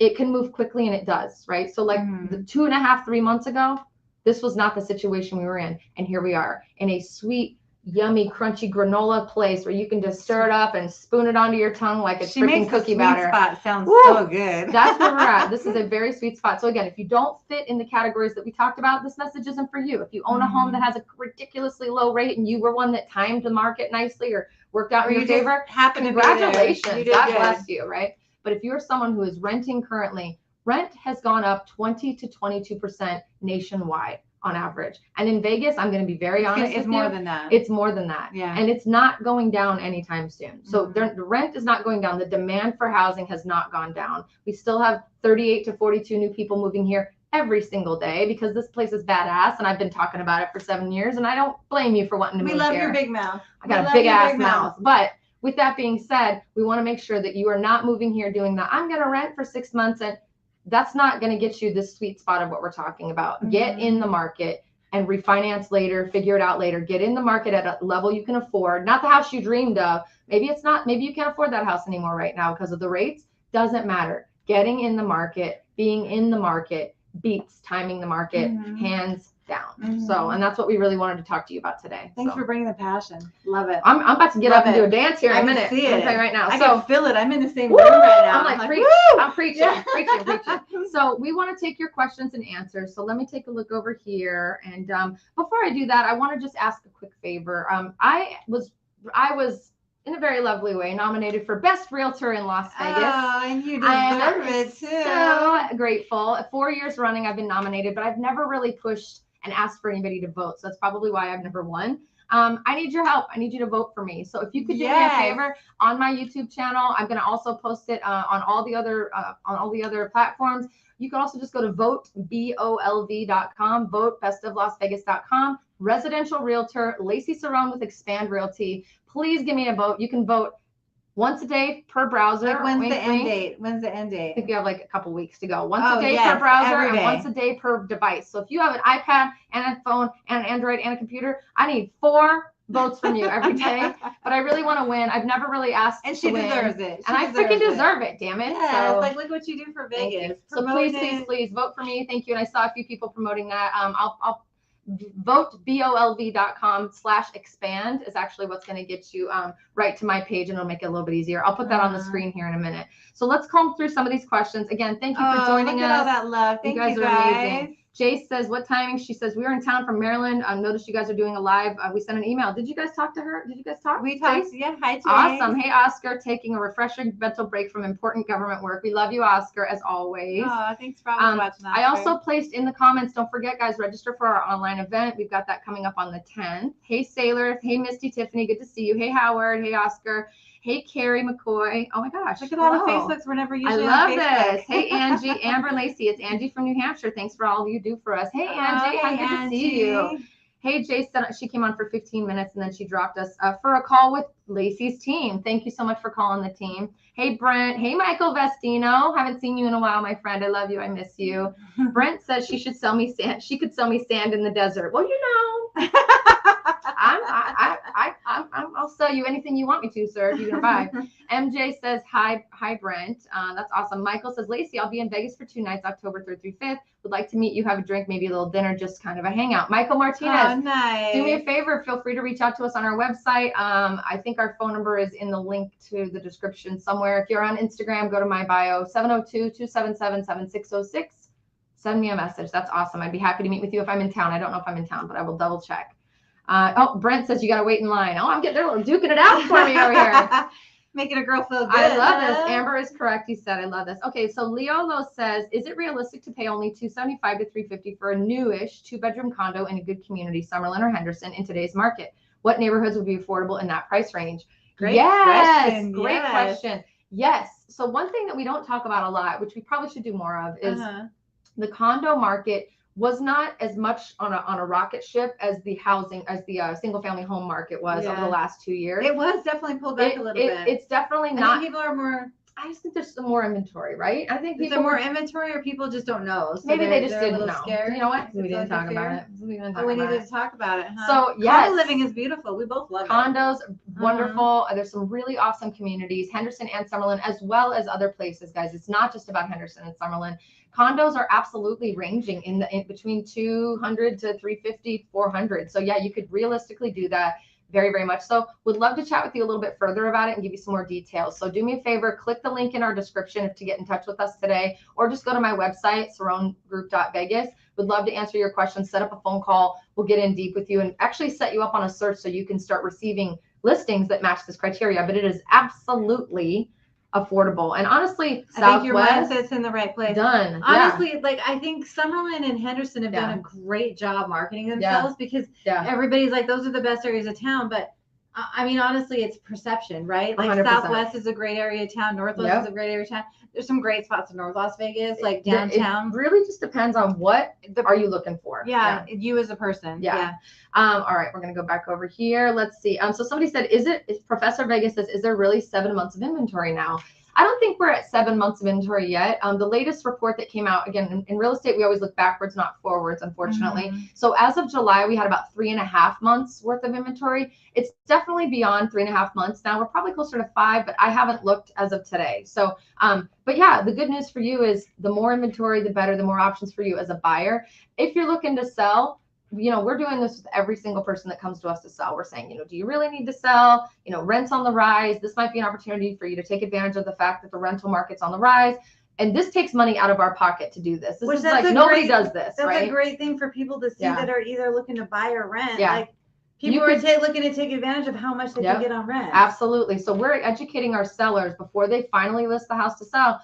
it can move quickly, and it does, right? So like the 2.5, 3 months ago, this was not the situation we were in. And here we are in a sweet, yummy, crunchy granola place where you can just stir it up and spoon it onto your tongue like it's freaking cookie batter. Spot sounds so good. That's where we're at. This is a very sweet spot. So again, if you don't fit in the categories that we talked about, this message isn't for you. If you own a home that has a ridiculously low rate and you were one that timed the market nicely or worked out in your favor, congratulations. God bless you, right? But if you're someone who is renting currently, rent has gone up 20 to 22% nationwide on average. And in Vegas, I'm going to be very honest with you. It's more than that. It's more than that. Yeah. And it's not going down anytime soon. So the rent is not going down. The demand for housing has not gone down. We still have 38 to 42 new people moving here every single day because this place is badass and I've been talking about it for 7 years, and I don't blame you for wanting to move here. We love your big mouth. I got a big ass mouth. But with that being said, we want to make sure that you are not moving here doing that. I'm going to rent for 6 months, and that's not going to get you this sweet spot of what we're talking about. Mm-hmm. Get in the market and refinance later, figure it out later. Get in the market at a level you can afford, not the house you dreamed of. Maybe it's not, maybe you can't afford that house anymore right now because of the rates. Doesn't matter. Getting in the market, being in the market beats timing the market, hands down. So, and that's what we really wanted to talk to you about today. Thanks for bringing the passion. Love it. I'm about to get up and do a dance here in a minute. See it. I'm right now. I can feel it. I'm in the same room right now. I'm like I'm preaching. So we want to take your questions and answers. So let me take a look over here. And before I do that, I want to just ask a quick favor. I was in a very lovely way nominated for Best Realtor in Las Vegas. Oh, and you deserve it too. So grateful. 4 years running, I've been nominated, but I've never really pushed and asked for anybody to vote. So that's probably why I've never won. I need your help. I need you to vote for me. So if you could do me a favor on my YouTube channel, I'm going to also post it on all the other platforms. You can also just go to votebolv.com, votebestoflasvegas.com, residential realtor, Laci Cerrone with Xpand Realty. Please give me a vote. You can vote once a day per browser. Like when's the end date? When's the end date? I think you have like a couple weeks to go. Once a day per browser and once a day per device. So if you have an iPad and a phone and an Android and a computer, I need 4 votes from you every day. But I really want to win. I've never really asked and she to win. Deserves it. And I freaking deserve it, damn it. Yeah, so, it's like, look what you do for Vegas. So please vote for me. Thank you. And I saw a few people promoting that. I'll votebolv.com/expand is actually what's going to get you right to my page, and it'll make it a little bit easier. I'll put that on the screen here in a minute. So let's comb through some of these questions. Again, thank you for joining us. Look at all that love. Thank you guys are amazing. Jace says, what timing? She says, we were in town from Maryland. Noticed you guys are doing a live. We sent an email. Did you guys talk to her? Did you guys talk? We talked. Yeah. Hi, Jace. Awesome. Hey, Oscar, taking a refreshing mental break from important government work. We love you, Oscar, as always. Oh, thanks for watching, Oscar. I also placed in the comments, don't forget, guys, register for our online event. We've got that coming up on the 10th. Hey, Sailor. Hey, Misty Tiffany. Good to see you. Hey, Howard. Hey, Oscar. Hey, Carrie McCoy. Oh my gosh. Look at all the Facebooks we're never usually I love on Facebook. this. Hey, Angie, Amber Lacey. It's Angie from New Hampshire. Thanks for all you do for us. Hey, Angie. Good to see you. Hey, Jason. She came on for 15 minutes and then she dropped us for a call with Lacey's team. Thank you so much for calling the team. Hey, Brent. Hey, Michael Vestino. Haven't seen you in a while, my friend. I love you. I miss you. Brent says she should sell me sand. She could sell me sand in the desert. Well, you know. I'll sell you anything you want me to, sir. If you're gonna buy. MJ says hi, Brent. That's awesome. Michael says, Laci, I'll be in Vegas for 2 nights, October 3rd through 5th. Would like to meet you, have a drink, maybe a little dinner, just kind of a hangout. Michael Martinez, oh, nice. Do me a favor. Feel free to reach out to us on our website. I think our phone number is in the link to the description somewhere. If you're on Instagram, go to my bio, 702-277-7606. Send me a message. That's awesome. I'd be happy to meet with you if I'm in town. I don't know if I'm in town, but I will double check. Brent says you got to wait in line. Oh, I'm getting there, duking it out for me over here. Making a girl feel good. I love this. Amber is correct. He said, I love this. Okay, so Leolo says, is it realistic to pay only $275 to $350 for a newish 2-bedroom condo in a good community, Summerlin or Henderson, in today's market? What neighborhoods would be affordable in that price range? Great question. Yes. So one thing that we don't talk about a lot, which we probably should do more of, is the condo market was not as much on a rocket ship as the single family home market was over the last 2 years. It was definitely pulled back a little bit. It's definitely not. People are more. I just think there's some more inventory, right? I think people more inventory, or people just don't know. So maybe they just didn't know. Scared. You know what? We didn't talk about it. We needed to talk about it. Huh? So yes, condo living is beautiful. We both love condos. Wonderful. There's some really awesome communities, Henderson and Summerlin, as well as other places, guys. It's not just about Henderson and Summerlin. Condos are absolutely ranging in between 200 to 350, 400. So yeah, you could realistically do that. Very, very much so. Would love to chat with you a little bit further about it and give you some more details. So do me a favor, click the link in our description to get in touch with us today, or just go to my website, cerronegroup.vegas. Would love to answer your questions, set up a phone call. We'll get in deep with you and actually set you up on a search so you can start receiving listings that match this criteria. But it is absolutely affordable. And honestly, I think your mindset's in the right place. Done. Honestly, like I think Summerlin and Henderson have done a great job marketing themselves because everybody's like, those are the best areas of town. But I mean, honestly, it's perception, right? Like 100%. Southwest is a great area of town. Northwest is a great area of town. There's some great spots in North Las Vegas, like downtown. It really just depends on what are you looking for. Yeah, you as a person. Yeah. All right, we're gonna go back over here. Let's see. So somebody said, Professor Vegas says, is there really 7 months of inventory now? I don't think we're at 7 months of inventory yet. The latest report that came out, again, in real estate, we always look backwards, not forwards, unfortunately. So as of July, we had about 3.5 months worth of inventory. It's definitely beyond 3.5 months now. We're probably closer to 5, but I haven't looked as of today. So, but yeah, the good news for you is the more inventory, the better, the more options for you as a buyer. If you're looking to sell, we're doing this with every single person that comes to us to sell. We're saying, do you really need to sell? Rent's on the rise. This might be an opportunity for you to take advantage of the fact that the rental market's on the rise. And this takes money out of our pocket to do this. This is like nobody does this, right? That's a great thing for people to see that are either looking to buy or rent. Yeah. Like people are looking to take advantage of how much they can get on rent. Absolutely. So we're educating our sellers before they finally list the house to sell.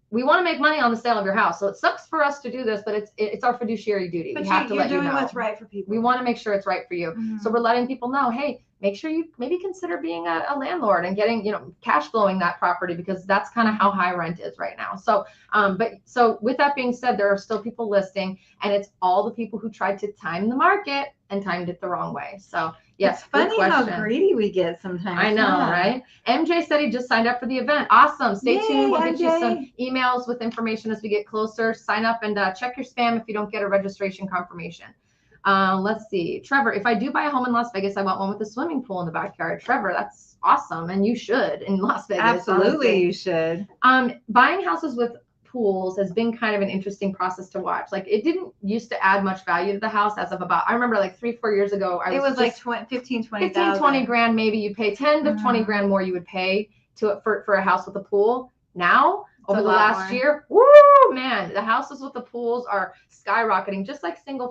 We want to make money on the sale of your house. So it sucks for us to do this, but it's our fiduciary duty. But we have to let you know. You're doing what's right for people. We want to make sure it's right for you. So we're letting people know, hey, make sure you maybe consider being a landlord and getting, cash flowing that property, because that's kind of how high rent is right now. So, so with that being said, there are still people listing, and it's all the people who tried to time the market and timed it the wrong way. So yes, it's funny how greedy we get sometimes. I know, right? MJ said he just signed up for the event. Awesome. Stay tuned. We'll get you some emails with information as we get closer. Sign up and check your spam if you don't get a registration confirmation. Let's see. Trevor, if I do buy a home in Las Vegas, I want one with a swimming pool in the backyard. Trevor, that's awesome. And you should in Las Vegas. Absolutely, honestly. You should. Buying houses with pools has been kind of an interesting process to watch. Like, it didn't used to add much value to the house as of about, I remember like 3-4 years ago, it was like 15, 20 grand, maybe you pay 10 to 20 grand more you would pay for a house with a pool. Now, over the last year, woo, man, the houses with the pools are skyrocketing, just like single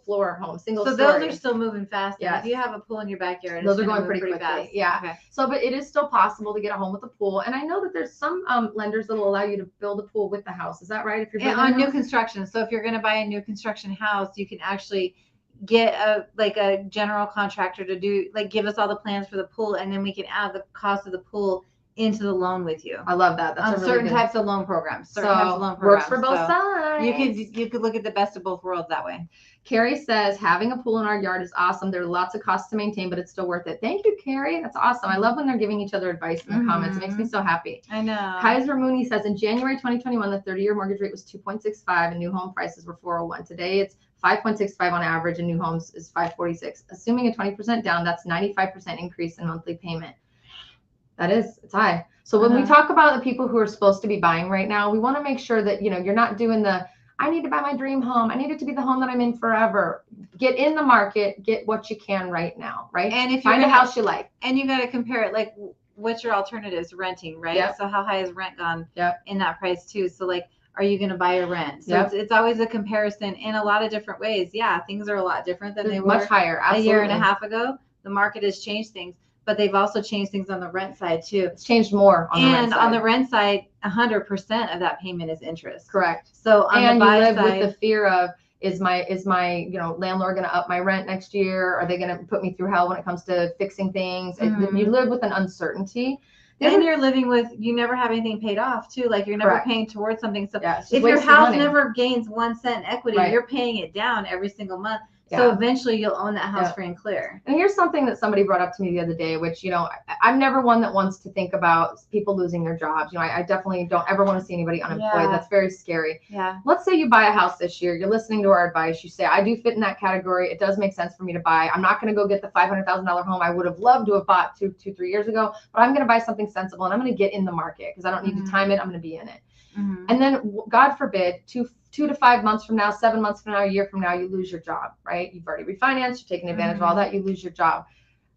floor homes, So those are still moving fast. Yeah. If you have a pool in your backyard, those are going pretty quickly. Fast. Yeah. Okay. So, but it is still possible to get a home with a pool. And I know that there's some lenders that will allow you to build a pool with the house. Is that right? If you're on new construction. So if you're going to buy a new construction house, you can actually get a general contractor to give us all the plans for the pool, and then we can add the cost of the pool into the loan with you. I love that. That's certain types of loan programs. Works for both sides. You could look at the best of both worlds that way. Carrie says, having a pool in our yard is awesome. There are lots of costs to maintain, but it's still worth it. Thank you, Carrie. That's awesome. I love when they're giving each other advice in the comments. It makes me so happy. I know. Kaiser Mooney says, in January 2021, the 30-year mortgage rate was 2.65 and new home prices were 401. Today, it's 5.65 on average, and new homes is 546. Assuming a 20% down, that's 95% increase in monthly payment. It's high. So when we talk about the people who are supposed to be buying right now, we want to make sure that, you're not doing I need to buy my dream home. I need it to be the home that I'm in forever. Get in the market, get what you can right now, right? And if find a house you like. And you got to compare it. Like, what's your alternatives? Renting, right? Yep. So how high has rent gone in that price too? So like, are you going to buy or rent? So it's always a comparison in a lot of different ways. Yeah, things are a lot different than they were much higher. Absolutely. A year and a half ago. The market has changed things. But they've also changed things on the rent side too. It's changed more on the rent side. And on the rent side, 100% of that payment is interest. Correct. So on the buy you live side, with the fear of, is my landlord going to up my rent next year? Are they going to put me through hell when it comes to fixing things? You live with an uncertainty. And you're living with, you never have anything paid off too. Like, you're never paying towards something. So if your house never gains 1 cent equity, you're paying it down every single month. So eventually you'll own that house free and clear. And here's something that somebody brought up to me the other day, which, I'm never one that wants to think about people losing their jobs. I definitely don't ever want to see anybody unemployed. That's very scary. Yeah. Let's say you buy a house this year. You're listening to our advice. You say, I do fit in that category. It does make sense for me to buy. I'm not going to go get the $500,000 home I would have loved to have bought 2-3 years ago, but I'm going to buy something sensible, and I'm going to get in the market because I don't need to time it. I'm going to be in it. And then, God forbid, 2 to 5 months from now, 7 months from now, a year from now, you lose your job, right? You've already refinanced, you're taking advantage of all that, you lose your job.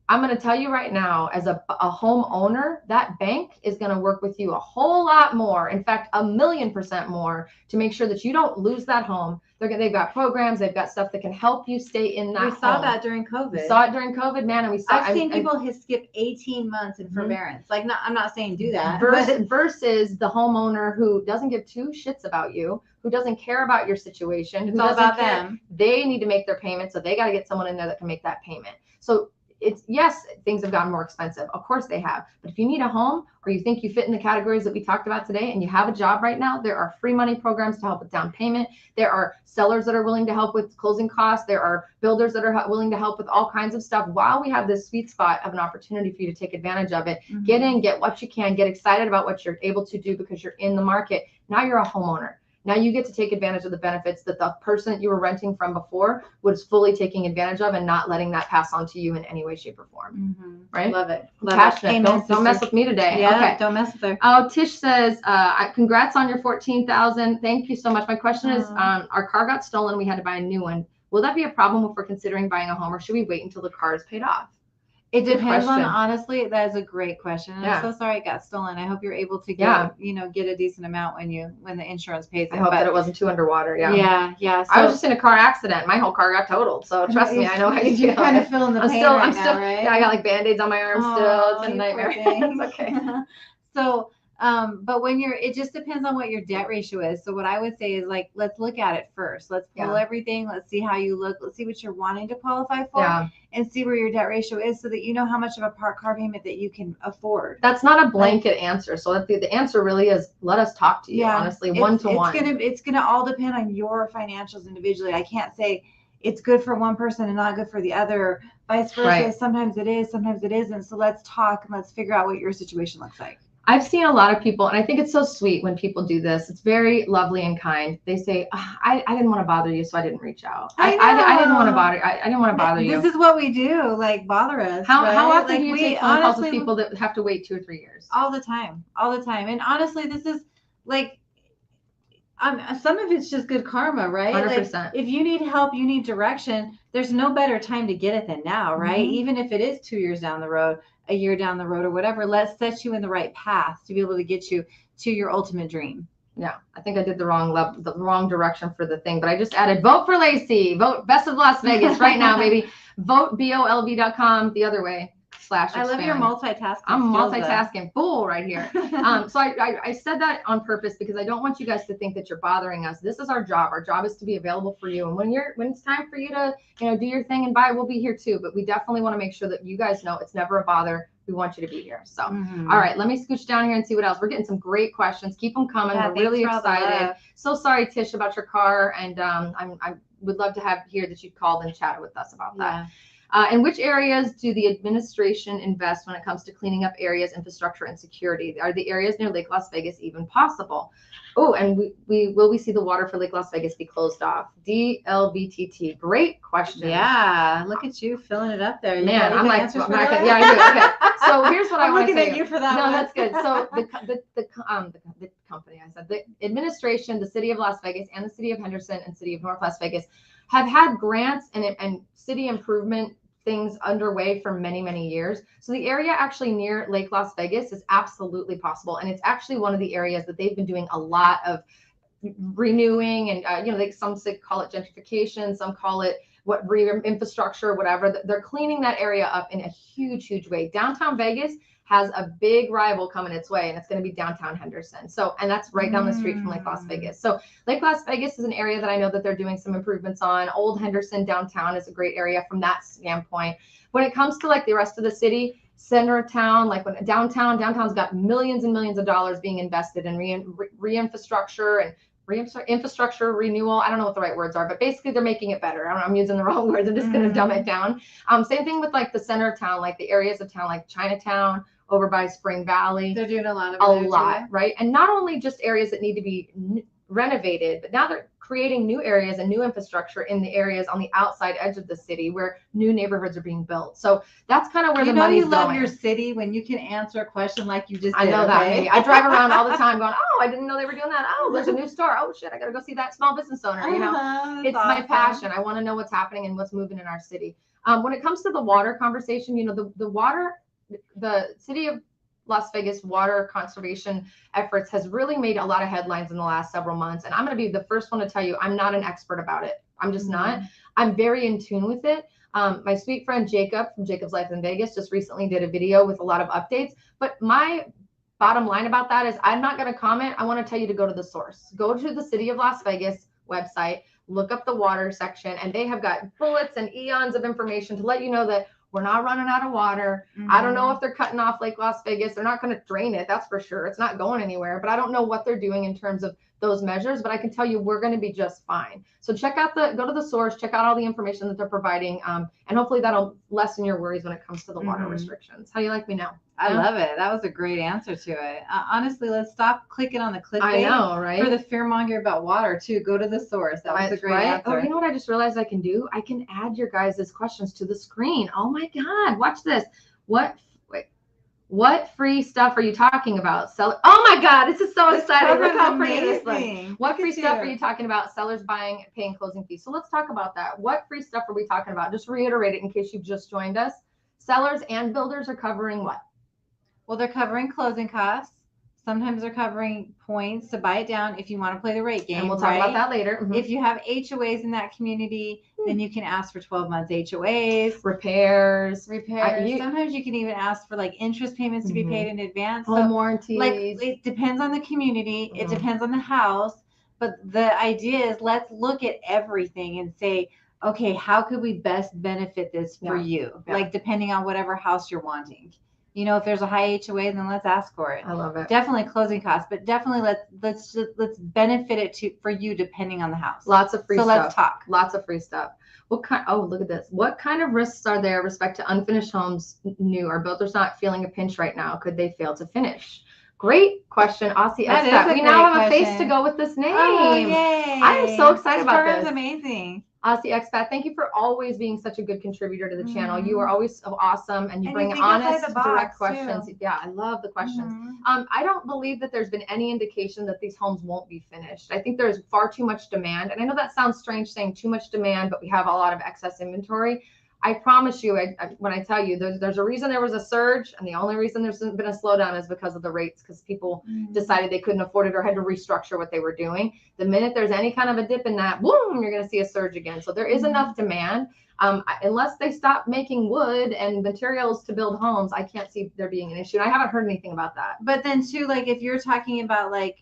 I'm going to tell you right now, as a homeowner, that bank is going to work with you a whole lot more. In fact, 1,000,000% more to make sure that you don't lose that home. They've got programs, they've got stuff that can help you stay in that home. We saw that during COVID. We saw it during COVID, man, and I've seen people skip 18 months in forbearance. Like, I'm not saying do that. Versus the homeowner who doesn't give two shits about you, who doesn't care about your situation. It's all about them. They need to make their payment, so they got to get someone in there that can make that payment. So it's yes, things have gotten more expensive. Of course they have. But if you need a home or you think you fit in the categories that we talked about today and you have a job right now, there are free money programs to help with down payment. There are sellers that are willing to help with closing costs. There are builders that are willing to help with all kinds of stuff. While we have this sweet spot of an opportunity for you to take advantage of it, get in, get what you can, get excited about what you're able to do because you're in the market. Now you're a homeowner. Now you get to take advantage of the benefits that the person that you were renting from before was fully taking advantage of and not letting that pass on to you in any way, shape, or form. Right? Love it. Passionate. Don't mess with me today. Yeah, okay. Don't mess with her. Oh, Tish says, congrats on your 14,000. Thank you so much. My question is, our car got stolen. We had to buy a new one. Will that be a problem if we're considering buying a home, or should we wait until the car is paid off? It depends on, honestly, that is a great question. I'm so sorry it got stolen. I hope you're able to get, get a decent amount when the insurance pays it. I hope that it wasn't too underwater. Yeah. So, I was just in a car accident. My whole car got totaled. So trust me, I know how you feel. You're kind of feeling the pain right now, right? Yeah, I got like Band-Aids on my arm still. It's a nightmare. It's okay. So, but it just depends on what your debt ratio is. So what I would say is like, let's look at it first. Let's pull everything. Let's see how you look. Let's see what you're wanting to qualify for and see where your debt ratio is so that you know how much of a car payment that you can afford. That's not a blanket answer. So the answer really is let us talk to you, honestly, one-to-one. It's gonna all depend on your financials individually. I can't say it's good for one person and not good for the other, vice versa. Right. Sometimes it is, sometimes it isn't. So let's talk and let's figure out what your situation looks like. I've seen a lot of people, and I think it's so sweet when people do this. It's very lovely and kind. They say, I didn't want to bother you, so I didn't reach out. I didn't want to bother. I didn't want to bother you. This is what we do, like bother us. How often do you take phone calls with people that have to wait 2 or 3 years? All the time. And honestly, this is like, some of it's just good karma, right? 100%. Like, if you need help, you need direction, there's no better time to get it than now, right? Even if it is 2 years down the road, a year down the road or whatever, let's set you in the right path to be able to get you to your ultimate dream. Yeah, I think I did the wrong direction for the thing, but I just added vote for Laci, vote Best of Las Vegas right now, baby. Vote BOLV.com the other way /Xpand. I love your multitasking. I'm multitasking fool right here. So I said that on purpose because I don't want you guys to think that you're bothering us. This is our job. Our job is to be available for you. And when it's time for you to, do your thing and buy, we'll be here too. But we definitely want to make sure that you guys know it's never a bother. We want you to be here. So, all right, let me scooch down here and see what else. We're getting some great questions. Keep them coming. We're really excited. So sorry, Tish, about your car. And I would love to hear that you called and chatted with us about that. In which areas do the administration invest when it comes to cleaning up areas, infrastructure, and security? Are the areas near Lake Las Vegas even possible? Oh, and will we see the water for Lake Las Vegas be closed off? DLVTT. Great question. Yeah, look at you filling it up there. Man, I'm like, I do. Okay. So here's what I want to say. I'm looking at you for that. No, that's good. So the company, I said, the administration, the city of Las Vegas, and the city of Henderson and city of North Las Vegas have had grants and city improvement things underway for many, many years. So the area actually near Lake Las Vegas is absolutely possible. And it's actually one of the areas that they've been doing a lot of renewing and, like some call it gentrification, some call it infrastructure, whatever. They're cleaning that area up in a huge, huge way. Downtown Vegas has a big rival coming its way, and it's going to be downtown Henderson. So, and that's right down the street from Lake Las Vegas. So Lake Las Vegas is an area that I know that they're doing some improvements on. Old Henderson downtown is a great area from that standpoint. When it comes to like the rest of the city, center of town, like when downtown's got millions and millions of dollars being invested in infrastructure renewal. I don't know what the right words are, but basically they're making it better. I'm using the wrong words. I'm just going to dumb it down. Same thing with like the center of town, like the areas of town, like Chinatown, over by Spring Valley. They're doing a lot, right? And not only just areas that need to be renovated, but now they're creating new areas and new infrastructure in the areas on the outside edge of the city where new neighborhoods are being built. So that's kind of where the money's going. You love your city when you can answer a question like you just did. I know that. Maybe. I drive around all the time going, oh, I didn't know they were doing that. Oh, there's a new store. Oh shit, I gotta go see that small business owner. It's awesome. My passion. I want to know what's happening and what's moving in our city. When it comes to the water conversation, the water, the city of Las Vegas water conservation efforts has really made a lot of headlines in the last several months. And I'm going to be the first one to tell you, I'm not an expert about it. I'm just not. I'm very in tune with it. My sweet friend Jacob from Jacob's Life in Vegas just recently did a video with a lot of updates. But my bottom line about that is I'm not going to comment. I want to tell you to go to the source. Go to the City of Las Vegas website, look up the water section, and they have got bullets and eons of information to let you know that We're not running out of water. I don't know if they're cutting off Lake Las Vegas. They're not going to drain it. That's for sure. It's not going anywhere, but I don't know what they're doing in terms of those measures, but I can tell you we're going to be just fine. So go to the source, check out all the information that they're providing, and hopefully that'll lessen your worries when it comes to the water restrictions. How do you like me now? I love it. That was a great answer to it. Honestly, let's stop clicking on the clickbait. I know, right? For the fearmonger about water too. Go to the source. That was a great answer. Oh, you know what I just realized I can do? I can add your guys' questions to the screen. Oh my God, watch this. What free stuff are you talking about? Oh my God, this is so exciting. Look how pretty this looks. What free stuff are you talking about? Sellers buying, paying closing fees. So let's talk about that. What free stuff are we talking about? Just reiterate it in case you've just joined us. Sellers and builders are covering what? Well, they're covering closing costs. Sometimes they're covering points to buy it down if you want to play the rate game. And we'll talk about that later. If you have HOAs in that community, then you can ask for 12 months HOAs. Repairs. Sometimes you can even ask for like interest payments to be paid in advance. Home warranties. Like it depends on the community. It depends on the house. But the idea is let's look at everything and say, okay, how could we best benefit this for you? Like depending on whatever house you're wanting. You know, if there's a high HOA, then let's ask for it. I love it. Definitely closing costs, but definitely let's benefit it for you depending on the house. Lots of free stuff. So let's talk. Lots of free stuff. Oh, look at this. What kind of risks are there with respect to unfinished homes new? Are builders not feeling a pinch right now? Could they fail to finish? Great question, Aussie Xpand. We now have a face to go with this name. Oh, yay. I am so excited about this. It's amazing. Aussie Xpand, thank you for always being such a good contributor to the channel. You are always so awesome, and you bring honest, direct questions. Too. Yeah, I love the questions. I don't believe that there's been any indication that these homes won't be finished. I think there's far too much demand, and I know that sounds strange saying too much demand, but we have a lot of excess inventory. I promise you, when I tell you, there's a reason there was a surge, and the only reason there's been a slowdown is because of the rates, because people decided they couldn't afford it or had to restructure what they were doing. The minute there's any kind of a dip in that, boom, you're going to see a surge again. So there is enough demand. Unless they stop making wood and materials to build homes, I can't see there being an issue. And I haven't heard anything about that. But then too, like if you're talking about like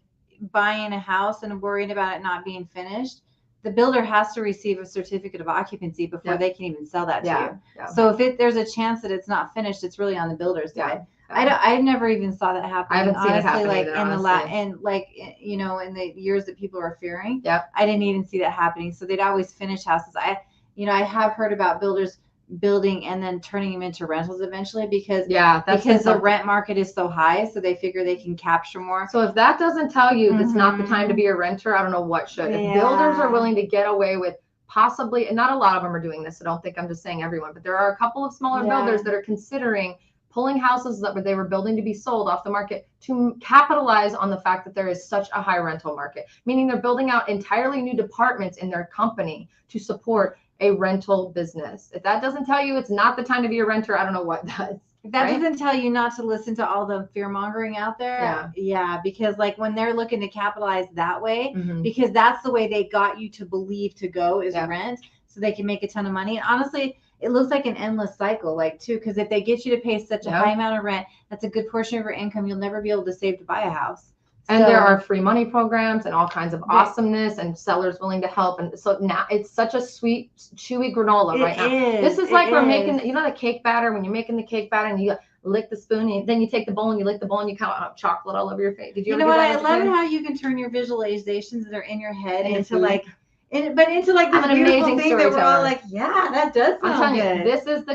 buying a house and worrying about it not being finished, the builder has to receive a certificate of occupancy before they can even sell that to you. Yeah. So if there's a chance that it's not finished, it's really on the builder's side. I never even saw that happen. I haven't seen it happen like either, in the years that people are fearing. Yep. I didn't even see that happening. So they'd always finish houses. I have heard about builders building and then turning them into rentals eventually because the rent market is so high, so they figure they can capture more. So if that doesn't tell you that's not the time to be a renter, I don't know what should. If builders are willing to get away with possibly, and not a lot of them are doing this, so don't think I'm just saying everyone, but there are a couple of smaller builders that are considering pulling houses that they were building to be sold off the market to capitalize on the fact that there is such a high rental market, meaning they're building out entirely new departments in their company to support a rental business. If that doesn't tell you it's not the time to be a renter, I don't know what does. If that doesn't tell you not to listen to all the fear mongering out there, because like when they're looking to capitalize that way, because that's the way they got you to believe to go is rent, so they can make a ton of money. And honestly, it looks like an endless cycle, like too, because if they get you to pay such a high amount of rent, that's a good portion of your income. You'll never be able to save to buy a house. And there are free money programs and all kinds of awesomeness and sellers willing to help. And so now it's such a sweet, chewy granola right now. This is like we're making, the cake batter, when you're making the cake batter and you lick the spoon, and then you take the bowl and you lick the bowl and you kind of have chocolate all over your face. Did you ever know do what? that? I love how you can turn your visualizations that are in your head into like this an amazing thing that we're all like, that does sound good. You, this is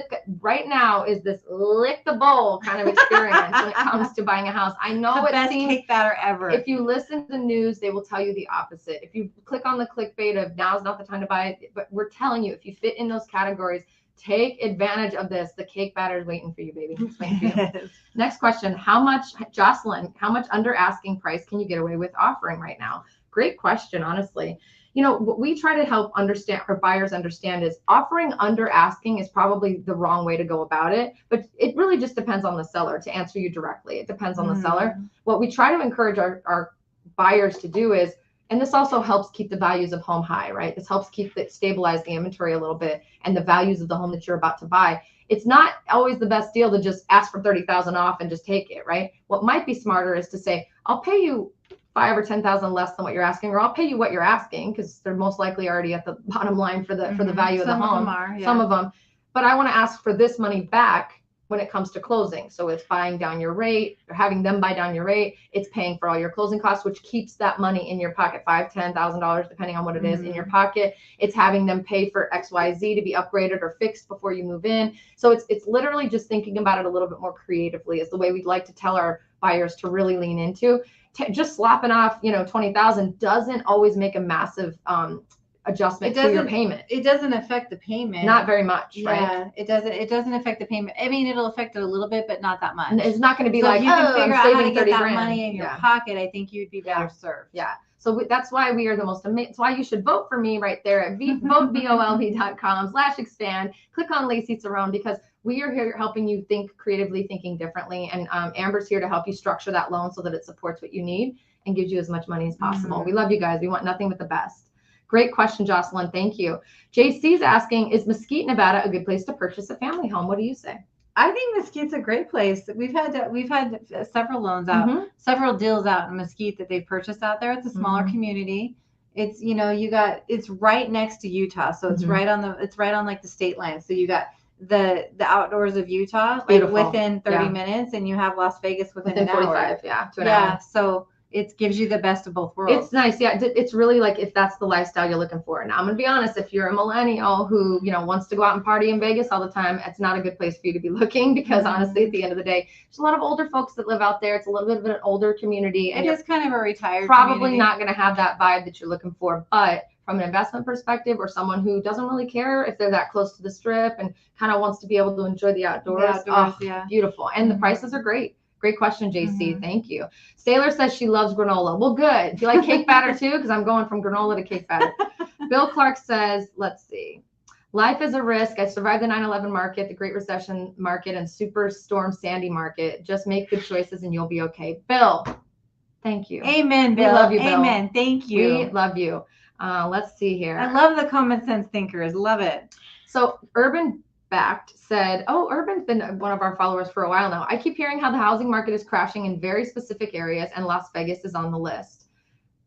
right now is this lick the bowl kind of experience when it comes to buying a house. I know the best cake batter ever. If you listen to the news, they will tell you the opposite. If you click on the clickbait of now's not the time to buy it, but we're telling you, if you fit in those categories, take advantage of this. The cake batter is waiting for you, baby. It's waiting for you. Next question. Jocelyn, how much under asking price can you get away with offering right now? Great question, honestly. What we try to help buyers understand is offering under asking is probably the wrong way to go about it, but it really just depends on the seller. To answer you directly, it depends on the seller. What we try to encourage our buyers to do is, and this also helps keep the values of home high, right? This helps stabilize the inventory a little bit and the values of the home that you're about to buy. It's not always the best deal to just ask for $30,000 off and just take it, right? What might be smarter is to say, I'll pay you $5,000 or $10,000 less than what you're asking, or I'll pay you what you're asking, because they're most likely already at the bottom line for the value of the home. Some of them are, Some of them. but I want to ask for this money back when it comes to closing. So it's buying down your rate, or having them buy down your rate. It's paying for all your closing costs, which keeps that money in your pocket, $5,000, $10,000, depending on what it is in your pocket. It's having them pay for XYZ to be upgraded or fixed before you move in. So it's literally just thinking about it a little bit more creatively is the way we'd like to tell our buyers to really lean into. Just slapping off, $20,000 doesn't always make a massive adjustment to your payment. It doesn't affect the payment. Not very much, right? Yeah, it doesn't affect the payment. I mean, it'll affect it a little bit, but not that much. And it's not going to be so like, if you can figure out how to get that $30,000 money in your pocket, I think you'd be better served. Yeah. So that's why we are the most amazing. That's why you should vote for me right there at votebolv.com/Xpand. Click on Laci Cerrone, because we are here helping you think creatively, thinking differently. And Amber's here to help you structure that loan so that it supports what you need and gives you as much money as possible. We love you guys. We want nothing but the best. Great question, Jocelyn. Thank you. JC's asking, is Mesquite, Nevada a good place to purchase a family home? What do you say? I think Mesquite's a great place. We've had several loans out, several deals out in Mesquite that they've purchased out there. It's a smaller community. It's it's right next to Utah, so it's right on like the state line. So you got the outdoors of Utah like within 30 minutes, and you have Las Vegas within an 45 hour. To an hour. So it gives you the best of both worlds. It's nice. Yeah. It's really like if that's the lifestyle you're looking for. Now, I'm going to be honest, if you're a millennial who, wants to go out and party in Vegas all the time, it's not a good place for you to be looking, because honestly, at the end of the day, there's a lot of older folks that live out there. It's a little bit of an older community. And it is kind of a retired probably not going to have that vibe that you're looking for. But from an investment perspective, or someone who doesn't really care if they're that close to the strip and kind of wants to be able to enjoy the outdoors, beautiful. And the prices are great. Great question, JC. Thank you. Sailor says she loves granola. Well, good. Do you like cake batter too? Because I'm going from granola to cake batter. Bill Clark says, let's see. Life is a risk. I survived the 9/11 market, the Great Recession market, and Superstorm Sandy market. Just make good choices and you'll be okay. Bill, thank you. Amen, Bill. We love you, Bill. Amen. Thank you. We love you. Let's see here. I love the common sense thinkers. Love it. So Urban Backed said, Urban's been one of our followers for a while now. I keep hearing how the housing market is crashing in very specific areas, and Las Vegas is on the list.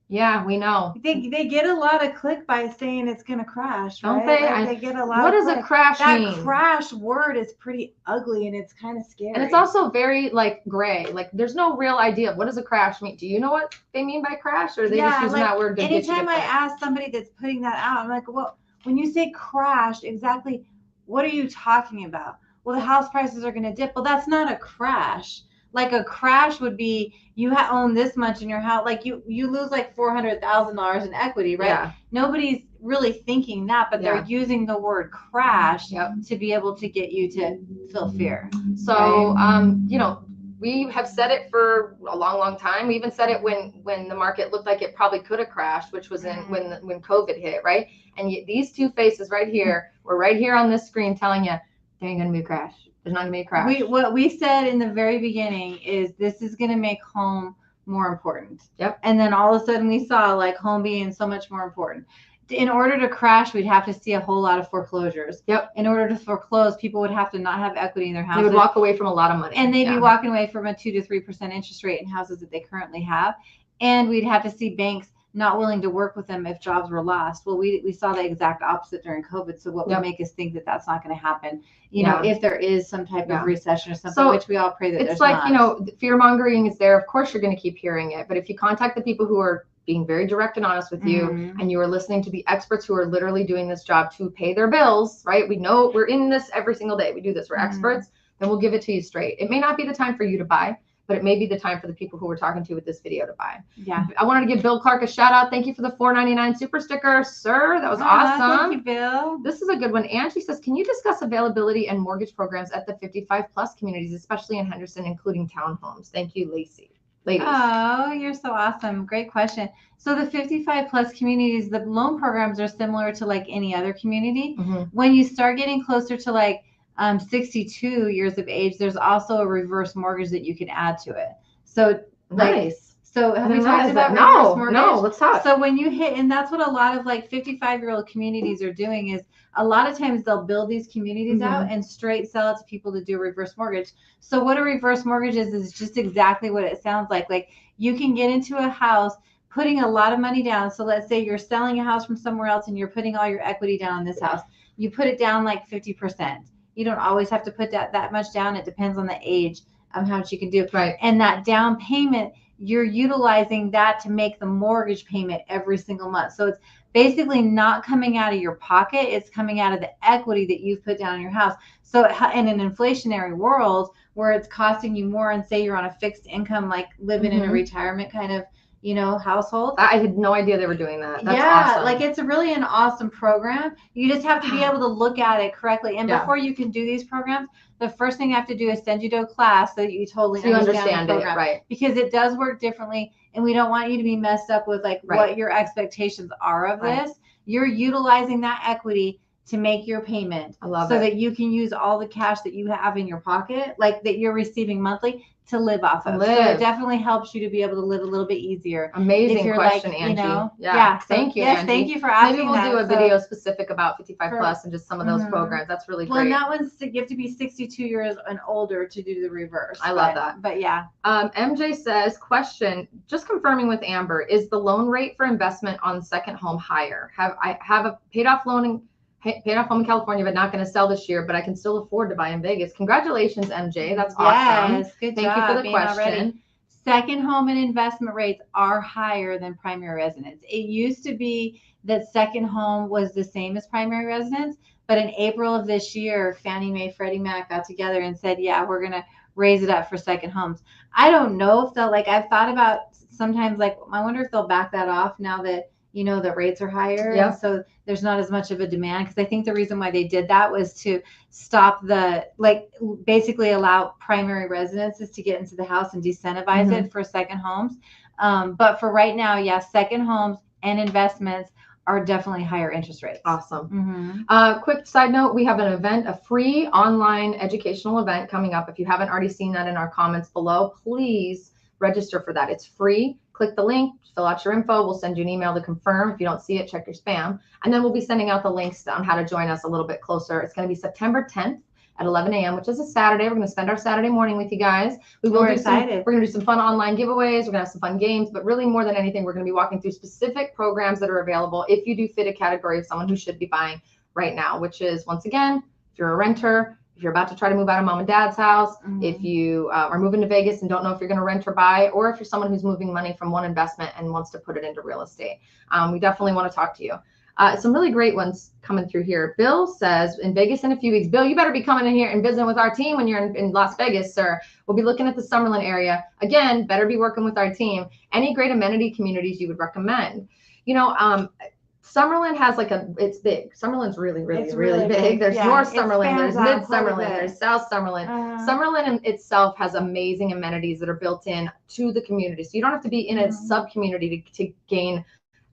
Yeah, we know. They get a lot of click by saying it's going to crash, right? Don't they? Like they get a lot. What does a crash mean? That crash word is pretty ugly, and it's kind of scary. And it's also very gray. Like there's no real idea of what does a crash mean. Do you know what they mean by crash, or are they just using that word to anytime I ask somebody that's putting that out, I'm like, well, when you say crash, exactly what are you talking about? Well, the house prices are going to dip. Well, that's not a crash. Like a crash would be you own this much in your house. Like you lose like $400,000 in equity, right? Yeah. Nobody's really thinking that, but they're using the word crash to be able to get you to feel fear. So, we have said it for a long, long time. We even said it when the market looked like it probably could have crashed, which was when COVID hit, right? And these two faces right here, we're right here on this screen telling you there ain't gonna be a crash. There's not gonna be a crash. What we said in the very beginning is this is gonna make home more important. Yep. And then all of a sudden we saw like home being so much more important. In order to crash, we'd have to see a whole lot of foreclosures. Yep. In order to foreclose, people would have to not have equity in their houses. They would walk away from a lot of money. And they'd be walking away from a 2 to 3% interest rate in houses that they currently have. And we'd have to see banks not willing to work with them if jobs were lost. Well, we saw the exact opposite during COVID. So what would make us think that that's not going to happen, if there is some type of recession or something, which we all pray that there's not. It's like, fear mongering is there. Of course, you're going to keep hearing it. But if you contact the people who are being very direct and honest with you, and you are listening to the experts who are literally doing this job to pay their bills, right? We know we're in this every single day. We do this. We're experts. Then we'll give it to you straight. It may not be the time for you to buy, but it may be the time for the people who we're talking to with this video to buy. Yeah. I wanted to give Bill Clark a shout out. Thank you for the $4.99 super sticker, sir. That was awesome. Thank you, Bill. This is a good one. Angie says, can you discuss availability and mortgage programs at the 55 plus communities, especially in Henderson, including townhomes? Thank you, Laci. Ladies. Oh, you're so awesome. Great question. So the 55 plus communities, the loan programs are similar to like any other community. When you start getting closer to like 62 years of age, there's also a reverse mortgage that you can add to it. So nice. So have we talked about reverse mortgage? No, let's talk. So when you hit, and that's what a lot of like 55-year-old communities are doing, is a lot of times they'll build these communities out and straight sell it to people to do a reverse mortgage. So what a reverse mortgage is just exactly what it sounds like. Like you can get into a house putting a lot of money down. So let's say you're selling a house from somewhere else and you're putting all your equity down in this house. You put it down like 50%. You don't always have to put that much down. It depends on the age of how much you can do. Right. And that down payment, you're utilizing that to make the mortgage payment every single month. So it's basically not coming out of your pocket. It's coming out of the equity that you've put down in your house. So in an inflationary world where it's costing you more, and say you're on a fixed income, like living in a retirement kind of, household. I had no idea they were doing that. That's yeah, awesome. like it's really an awesome program. You just have to be able to look at it correctly. And before you can do these programs, the first thing I have to do is send you to a class so that you totally understand the program. It, right? Because it does work differently, and we don't want you to be messed up with what your expectations are of this. You're utilizing that equity to make your payment. I love so it. that you can use all the cash that you have in your pocket, like that you're receiving monthly, to live off of. So it definitely helps you to be able to live a little bit easier. Amazing question, Angie. Thank you, yes, Angie. thank you for asking. Maybe we'll do a video specific about 55 plus and just some of those programs. That's really great. Well, and that one's, you have to be 62 years and older to do the reverse. I love that. But yeah. MJ says, question, just confirming with Amber, is the loan rate for investment on second home higher? I have a paid off home in California, but not going to sell this year, but I can still afford to buy in Vegas. Congratulations, MJ. That's awesome. Yes, good job. Thank you for the question. Second home and investment rates are higher than primary residence. It used to be that second home was the same as primary residence, but in April of this year, Fannie Mae, Freddie Mac got together and said, yeah, we're going to raise it up for second homes. I don't know if they'll, I've thought about sometimes, I wonder if they'll back that off now that, the rates are higher. Yeah. And so there's not as much of a demand, because I think the reason why they did that was to stop basically allow primary residences to get into the house and decentivize it for second homes. But for right now, second homes and investments are definitely higher interest rates. Awesome. Quick side note, we have an event, a free online educational event coming up. If you haven't already seen that in our comments below, please register for that. It's free. Click the link, fill out your info. We'll send you an email to confirm. If you don't see it, check your spam. And then we'll be sending out the links on how to join us a little bit closer. It's going to be September 10th at 11 a.m., which is a Saturday. We're going to spend our Saturday morning with you guys. We're excited. We're going to do some fun online giveaways. We're going to have some fun games, but really more than anything, we're going to be walking through specific programs that are available if you do fit a category of someone who should be buying right now, which is, once again, if you're a renter, if you're about to try to move out of mom and dad's house, if you are moving to Vegas and don't know if you're going to rent or buy, or if you're someone who's moving money from one investment and wants to put it into real estate, we definitely want to talk to you. Some really great ones coming through here. Bill says, in Vegas in a few weeks. Bill, you better be coming in here and visiting with our team when you're in Las Vegas, sir. We'll be looking at the Summerlin area. Again, better be working with our team. Any great amenity communities you would recommend? Summerlin has it's big. Summerlin's really big. There's North Summerlin, there's Mid Summerlin, there's South Summerlin. Summerlin in itself has amazing amenities that are built in to the community. So you don't have to be in a sub-community to gain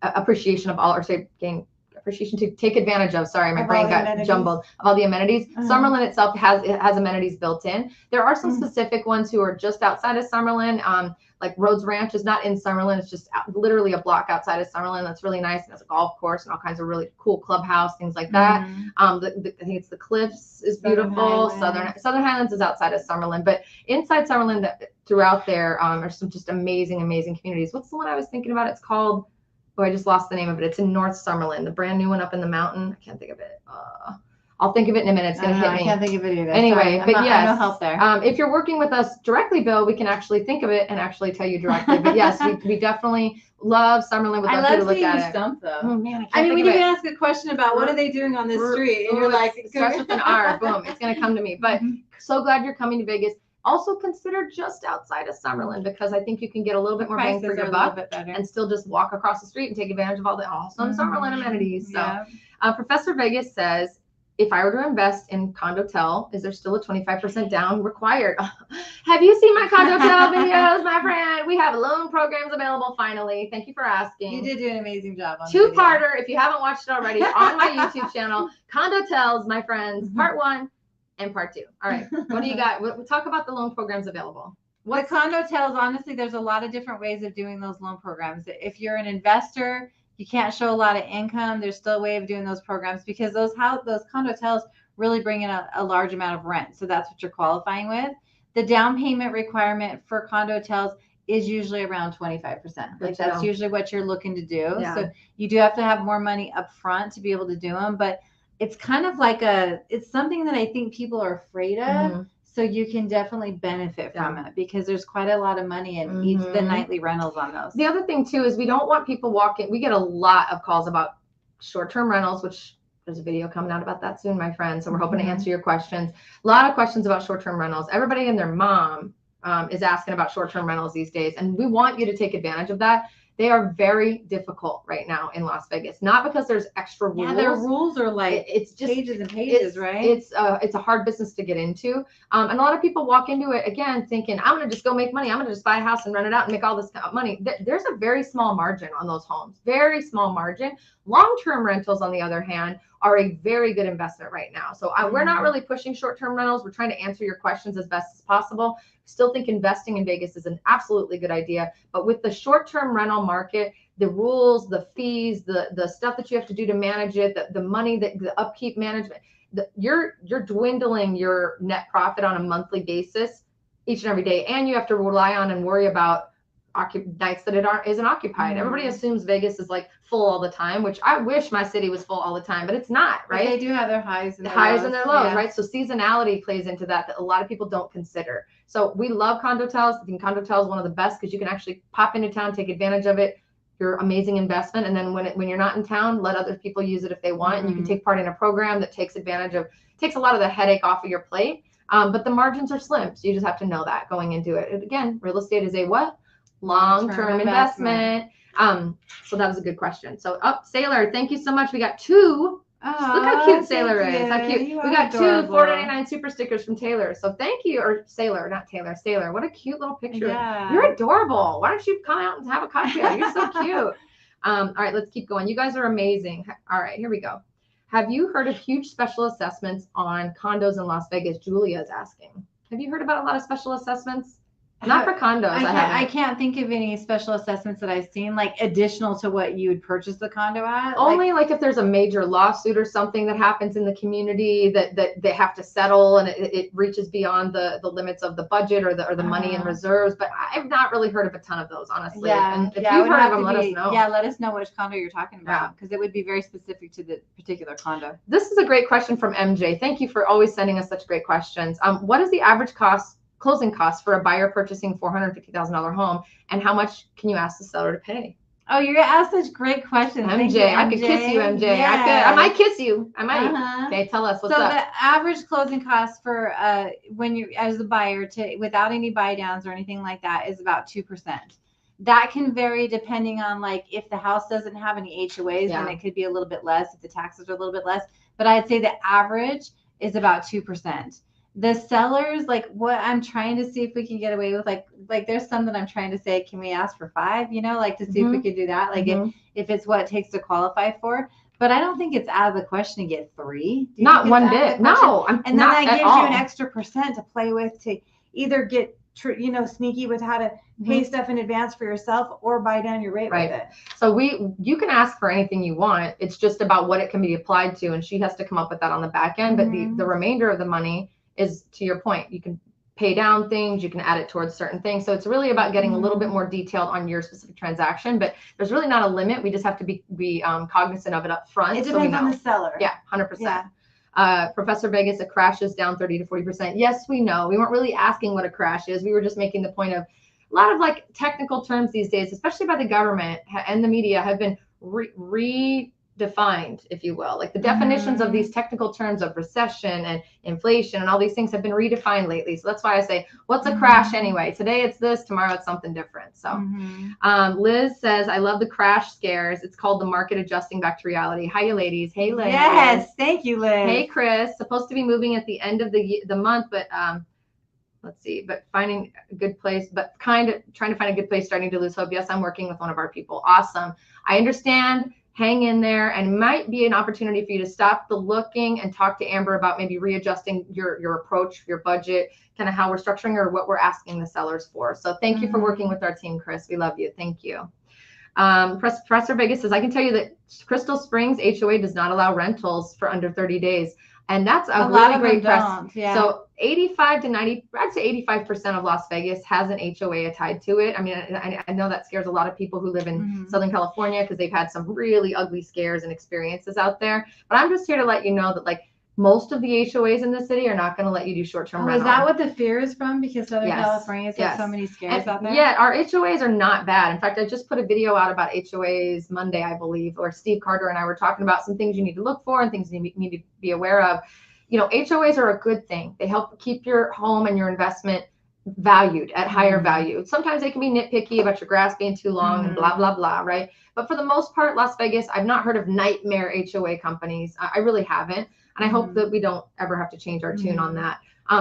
appreciation of all, or say gain appreciation, to take advantage of. Sorry, my brain got jumbled. Of all the amenities. Summerlin itself has amenities built in. There are some specific ones who are just outside of Summerlin. Like Rhodes Ranch is not in Summerlin. It's just literally a block outside of Summerlin. That's really nice. It has a golf course and all kinds of really cool clubhouse, things like that. I think it's the Cliffs is beautiful. Southern Highlands is outside of Summerlin, but inside Summerlin, throughout there are some just amazing communities. What's the one I was thinking about? It's called, I just lost the name of it. It's in North Summerlin, the brand new one up in the mountain. I can't think of it. I'll think of it in a minute. It's going to hit me. I can't think of it either. Anyway, yes, no help there. If you're working with us directly, Bill, we can actually think of it and actually tell you directly. But yes, we definitely love Summerlin. Would love you to look at it. Stumped, though. Oh man, when you can ask a question about what are they doing on this street, and you're like, starts with an R. Boom, it's going to come to me. But so glad you're coming to Vegas. Also consider just outside of Summerlin, because I think you can get a little bit more bang for your buck and still just walk across the street and take advantage of all the awesome Summerlin amenities. So Professor Vegas says, if I were to invest in Condotel, is there still a 25% down required? Have you seen my Condotel videos, my friend? We have loan programs available finally. Thank you for asking. You did do an amazing job on Two-parter, if you haven't watched it already, on my YouTube channel. Condotels, my friends, part 1 and part 2. All right, what do you got? We'll talk about the loan programs available. The Condotels, honestly, there's a lot of different ways of doing those loan programs. If you're an investor, you can't show a lot of income, there's still a way of doing those programs, because those Condotels really bring in a large amount of rent. So that's what you're qualifying with. The down payment requirement for Condotels is usually around 25%. That's usually what you're looking to do. Yeah. So you do have to have more money up front to be able to do them. But it's kind of like it's something that I think people are afraid of. So you can definitely benefit from it because there's quite a lot of money in each the nightly rentals on those. The other thing too is we don't want people walking. We get a lot of calls about short-term rentals, which there's a video coming out about that soon, my friend. So we're hoping to answer your questions. A lot of questions about short-term rentals. Everybody and their mom is asking about short-term rentals these days, and we want you to take advantage of that. They are very difficult right now in Las Vegas, not because there's extra rules. Yeah, their rules are like it's just pages and pages, right? It's a hard business to get into, and a lot of people walk into it again thinking, I'm gonna just go make money. I'm gonna just buy a house and rent it out and make all this money. There's a very small margin on those homes, very small margin. Long-term rentals, on the other hand, are a very good investment right now. So we're not really pushing short-term rentals. We're trying to answer your questions as best as possible. Still think investing in Vegas is an absolutely good idea. But with the short-term rental market, the rules, the fees, the stuff that you have to do to manage it, the money, the upkeep management, you're dwindling your net profit on a monthly basis each and every day. And you have to rely on and worry about nights that isn't occupied. Everybody assumes Vegas is like full all the time, which I wish my city was full all the time, but it's not, right? But they do have their highs and their lows, right? So seasonality plays into that a lot of people don't consider. So we love condotels. I think condotel is one of the best because you can actually pop into town, take advantage of it. Your amazing investment, and then when you're not in town, let other people use it if they want, and you can take part in a program that takes a lot of the headache off of your plate. But the margins are slim, so you just have to know that going into it. And again, real estate is a what? Long-term investment. So that was a good question. So Sailor, thank you so much. We got two. Look how cute Sailor is. How cute. We got adorable. two $4.99 super stickers from Taylor. So thank you. Or Sailor, not Taylor. Sailor. What a cute little picture. Yeah. You're adorable. Why don't you come out and have a cocktail? You're so cute. All right, let's keep going. You guys are amazing. All right, here we go. Have you heard of huge special assessments on condos in Las Vegas? Julia is asking. Have you heard about a lot of special assessments? Not for condos. I can't think of any special assessments that I've seen, like additional to what you would purchase the condo at. Only like if there's a major lawsuit or something that happens in the community that they have to settle and it reaches beyond the limits of the budget or the money in reserves. But I've not really heard of a ton of those, honestly. Yeah. And if you've heard of them, let us know. Yeah, let us know which condo you're talking about because it would be very specific to the particular condo. This is a great question from MJ. Thank you for always sending us such great questions. What is the average closing costs for a buyer purchasing $450,000 home, and how much can you ask the seller to pay? Oh, you're asking such great questions. MJ, I could kiss you, MJ. Yes. I might kiss you. I might. Okay, tell us what's up. So the average closing cost for when you as a buyer without any buy downs or anything like that is about 2%. That can vary depending on like if the house doesn't have any HOAs, then it could be a little bit less. If the taxes are a little bit less, but I'd say the average is about 2%. The sellers, like what I'm trying to see if we can get away with, like there's some that I'm trying to say, can we ask for 5, like to see if we could do that, like if it's what it takes to qualify for. But I don't think it's out of the question to get 3. Not one bit. No, and then that gives you an extra percent to play with to either get sneaky with how to pay stuff in advance for yourself or buy down your rate with it. So you can ask for anything you want. It's just about what it can be applied to, and she has to come up with that on the back end. But the remainder of the money is, to your point, you can pay down things, you can add it towards certain things. So it's really about getting a little bit more detailed on your specific transaction, but there's really not a limit. We just have to be cognizant of it up front. It depends on the seller. Yeah, 100%. Professor Vegas, a crash is down 30 to 40%. Yes, we know. We weren't really asking what a crash is. We were just making the point of a lot of like technical terms these days, especially by the government and the media, have been redefined, if you will. Like the definitions of these technical terms of recession and inflation and all these things have been redefined lately. So that's why I say, what's a crash anyway? Today it's this, tomorrow it's something different. So Liz says, I love the crash scares. It's called the market adjusting back to reality. Hi, you ladies. Hey, Liz. Yes, thank you, Liz. Hey, Chris. Supposed to be moving at the end of the month, but let's see, but finding a good place, but kind of trying to find a good place, starting to lose hope. Yes, I'm working with one of our people. Awesome. I understand. Hang in there, and might be an opportunity for you to stop the looking and talk to Amber about maybe readjusting your approach, your budget, kind of how we're structuring or what we're asking the sellers for. So thank you for working with our team, Chris. We love you. Thank you. Presser Vegas says, I can tell you that Crystal Springs HOA does not allow rentals for under 30 days. And that's a really great press. Yeah. So 85 to 90, I'd say 85% of Las Vegas has an HOA tied to it. I mean, I know that scares a lot of people who live in Southern California because they've had some really ugly scares and experiences out there. But I'm just here to let you know that like most of the HOAs in the city are not going to let you do short-term rental. Is that what the fear is from? Because Southern California's had so many scares out there? Yeah, our HOAs are not bad. In fact, I just put a video out about HOAs Monday, I believe, where Steve Carter and I were talking about some things you need to look for and things you need to be aware of. You know, HOAs are a good thing. They help keep your home and your investment valued at higher value. Sometimes they can be nitpicky about your grass being too long and blah, blah, blah, right? But for the most part, Las Vegas, I've not heard of nightmare HOA companies. I really haven't. And I hope that we don't ever have to change our tune on that.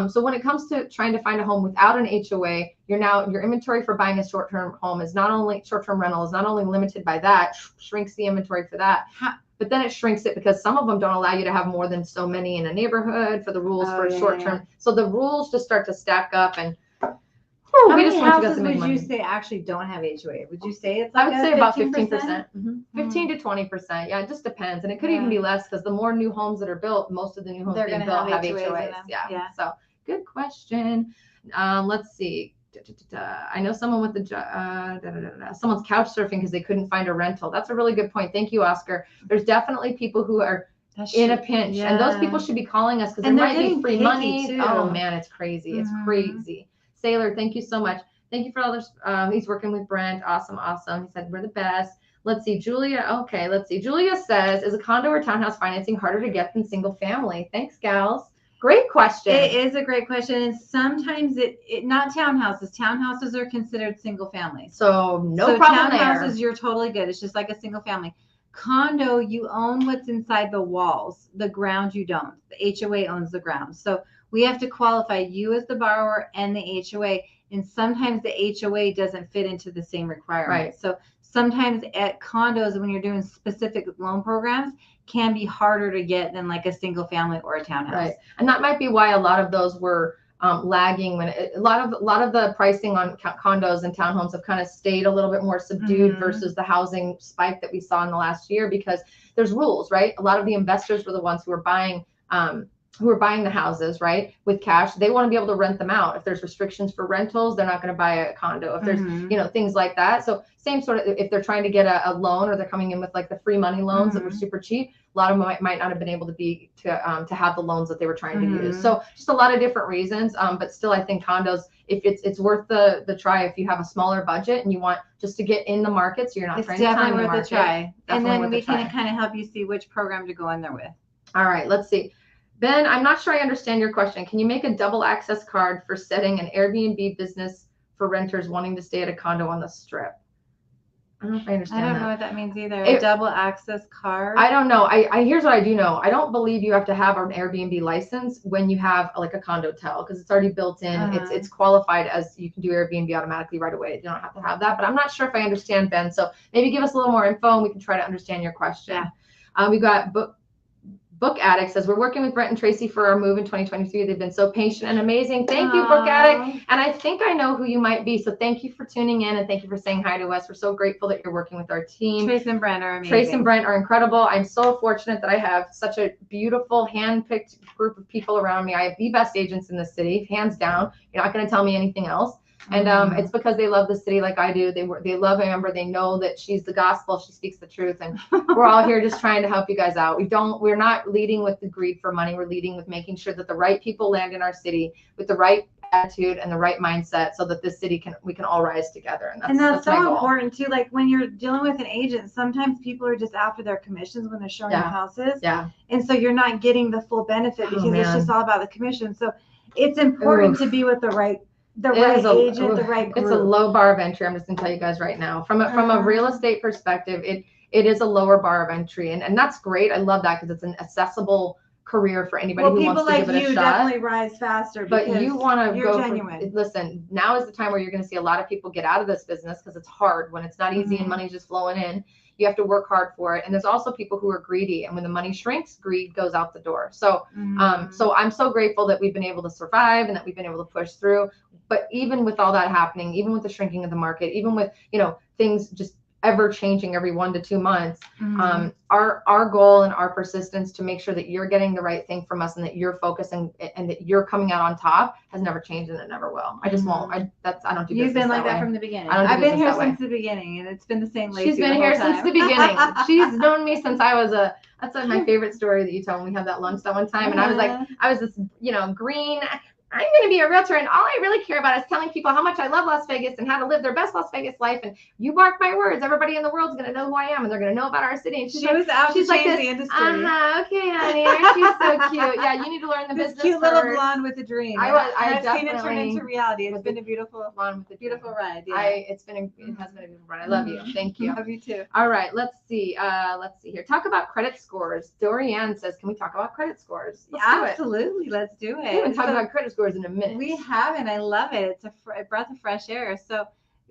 So when it comes to trying to find a home without an HOA, your inventory for buying a short-term home is not only short-term rental is not only limited by that, shrinks the inventory for that, but then it shrinks it because some of them don't allow you to have more than so many in a neighborhood for the rules for short-term. Yeah. So the rules just start to stack up and how many houses would you say actually don't have HOA? Would you say it's like I would say about 15%, 15 to 20%. Yeah, it just depends. And it could even be less because the more new homes that are built, most of the new homes being built have HOAs. Yeah. So good question. Let's see. I know someone with the someone's couch surfing because they couldn't find a rental. That's a really good point. Thank you, Oscar. There's definitely people who are in a pinch, and those people should be calling us because there might be free money. Too. Oh man, it's crazy. It's crazy. Sailor, thank you so much. Thank you for all this. He's working with Brent. Awesome. He said we're the best. Let's see, Julia. Okay, let's see. Julia says, is a condo or townhouse financing harder to get than single family? Thanks, gals. Great question. It is a great question. And sometimes it not townhouses. Townhouses are considered single family. So no problem there. Townhouses, you're totally good. It's just like a single family. Condo, you own what's inside the walls. The ground you don't. The HOA owns the ground. So we have to qualify you as the borrower and the HOA. And sometimes the HOA doesn't fit into the same requirements. Right. So sometimes at condos, when you're doing specific loan programs, can be harder to get than like a single family or a townhouse. Right. And that might be why a lot of those were lagging when a lot of the pricing on condos and townhomes have kind of stayed a little bit more subdued versus the housing spike that we saw in the last year because there's rules, right? A lot of the investors were the ones who were buying the houses, right, with cash. They want to be able to rent them out. If there's restrictions for rentals, they're not going to buy a condo. If there's, things like that. So same sort of, if they're trying to get a loan or they're coming in with like the free money loans that were super cheap, a lot of them might not have been able to have the loans that they were trying to use. So just a lot of different reasons. But still, I think condos, if it's worth the try, if you have a smaller budget and you want just to get in the market, so you're not trying to time the market. It's definitely worth a try. And then we can kind of help you see which program to go in there with. All right, let's see. Ben, I'm not sure I understand your question. Can you make a double access card for setting an Airbnb business for renters wanting to stay at a condo on the Strip? I don't know if I understand that. I don't know what that means either. A double access card? I don't know. Here's what I do know. I don't believe you have to have an Airbnb license when you have like a condotel because it's already built in. It's qualified as you can do Airbnb automatically right away. You don't have to have that. But I'm not sure if I understand, Ben. So maybe give us a little more info and we can try to understand your question. Yeah. We got Book Addict says, we're working with Brent and Tracy for our move in 2023. They've been so patient and amazing. Thank you, Book Addict. And I think I know who you might be. So thank you for tuning in and thank you for saying hi to us. We're so grateful that you're working with our team. Trace and Brent are amazing. Trace and Brent are incredible. I'm so fortunate that I have such a beautiful hand-picked group of people around me. I have the best agents in the city, hands down. You're not going to tell me anything else. And it's because they love the city like I do. They love Amber. They know that she's the gospel. She speaks the truth. And we're all here just trying to help you guys out. We're not leading with the greed for money. We're leading with making sure that the right people land in our city with the right attitude and the right mindset so that this city we can all rise together. And that's so important too. Like when you're dealing with an agent, sometimes people are just after their commissions when they're showing the houses. Yeah. And so you're not getting the full benefit because it's just all about the commission. So it's important to be with the right agent, the right group. It's a low bar of entry. I'm just gonna tell you guys right now. From a real estate perspective, it is a lower bar of entry, and that's great. I love that because it's an accessible career for anybody who wants to give it a shot. People like you definitely rise faster. But you want to go genuine. Listen, now is the time where you're going to see a lot of people get out of this business because it's hard when it's not easy and money's just flowing in. You have to work hard for it. And there's also people who are greedy. And when the money shrinks, greed goes out the door. So, so I'm so grateful that we've been able to survive and that we've been able to push through. But even with all that happening, even with the shrinking of the market, even with, things just ever changing every 1 to 2 months. Our goal and our persistence to make sure that you're getting the right thing from us and that you're focusing and that you're coming out on top has never changed, and it never will. I just won't. I don't do You've business been like that that way. from the beginning. I don't do I've been business here that way. since the beginning, and it's been the same. Laci She's been the here whole since the time. beginning. She's known me since I was that's like my favorite story that you tell when we had that lunch that one time. And I was like, I was this, green. I'm going to be a realtor, and all I really care about is telling people how much I love Las Vegas and how to live their best Las Vegas life. And you mark my words, everybody in the world is going to know who I am, and they're going to know about our city. And she was out to change the industry. Okay, honey, aren't you so cute? Yeah, you need to learn the this business. Cute little blonde with a dream. I've seen it turn into reality. It's been a beautiful ride. Yeah. It has been a beautiful ride. I love you. Thank you. Love you too. All right, let's see here. Talk about credit scores. Dorianne says, can we talk about credit scores? Absolutely. Let's do it. We haven't talked about credit scores in a minute. We haven't. I love it. It's a breath of fresh air. So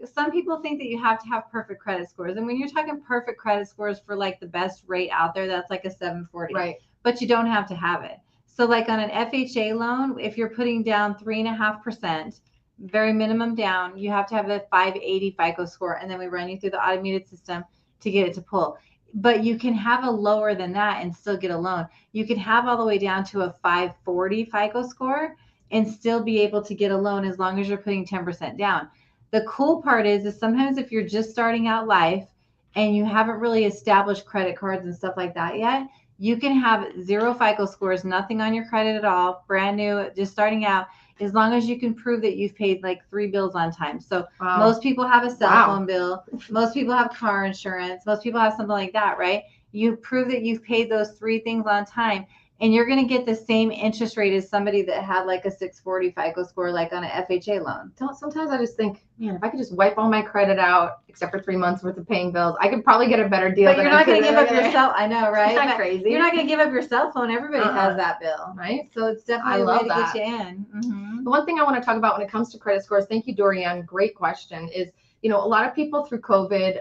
some people think that you have to have perfect credit scores. And when you're talking perfect credit scores for like the best rate out there, that's like a 740. Right. But you don't have to have it. So like on an FHA loan, if you're putting down 3.5%, very minimum down, you have to have a 580 FICO score. And then we run you through the automated system to get it to pull. But you can have a lower than that and still get a loan. You can have all the way down to a 540 FICO score and still be able to get a loan as long as you're putting 10% down. The cool part is sometimes if you're just starting out life and you haven't really established credit cards and stuff like that yet, you can have 0 FICO scores, nothing on your credit at all, brand new, just starting out, as long as you can prove that you've paid like 3 bills on time. So most people have a cell phone bill. Most people have car insurance. Most people have something like that, right? You prove that you've paid those 3 things on time, and you're going to get the same interest rate as somebody that had like a 640 FICO score, like on an FHA loan. Sometimes I just think, man, if I could just wipe all my credit out, except for 3 months worth of paying bills, I could probably get a better deal. But you're not going to give up your cell. I know, right? Isn't that crazy? You're not going to give up your cell phone. Everybody has that bill, right? So it's definitely a way to get you in. The one thing I want to talk about when it comes to credit scores, thank you, Dorianne, great question, is, a lot of people through COVID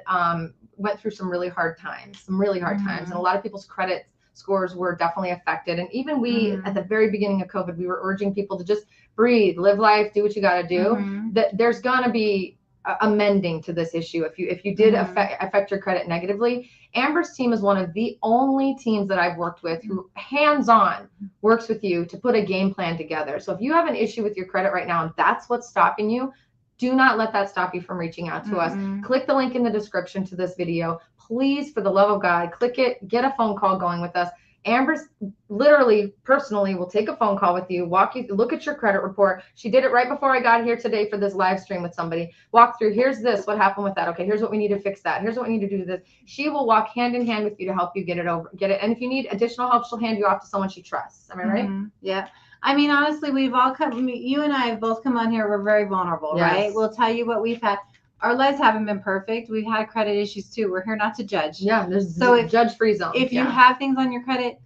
went through some really hard times, and a lot of people's credit scores were definitely affected. And even we, at the very beginning of COVID, we were urging people to just breathe, live life, do what you got to do. That there's going to be amending to this issue. If you did affect your credit negatively, Amber's team is one of the only teams that I've worked with who hands-on works with you to put a game plan together. So if you have an issue with your credit right now and that's what's stopping you, do not let that stop you from reaching out to us. Click the link in the description to this video. Please, for the love of God, click it, get a phone call going with us. Amber's literally, personally, will take a phone call with you, look at your credit report. She did it right before I got here today for this live stream with somebody. Walk through, here's this, what happened with that. Okay, here's what we need to fix that. Here's what we need to do to this. She will walk hand in hand with you to help you get it. And if you need additional help, she'll hand you off to someone she trusts. Am I right? Yeah. I mean, honestly, we've all come, you and I have both come on here. We're very vulnerable, right? We'll tell you what we've had. Our lives haven't been perfect. We've had credit issues too. We're here not to judge. Yeah, there's a judge-free zone. If you have things on your credit,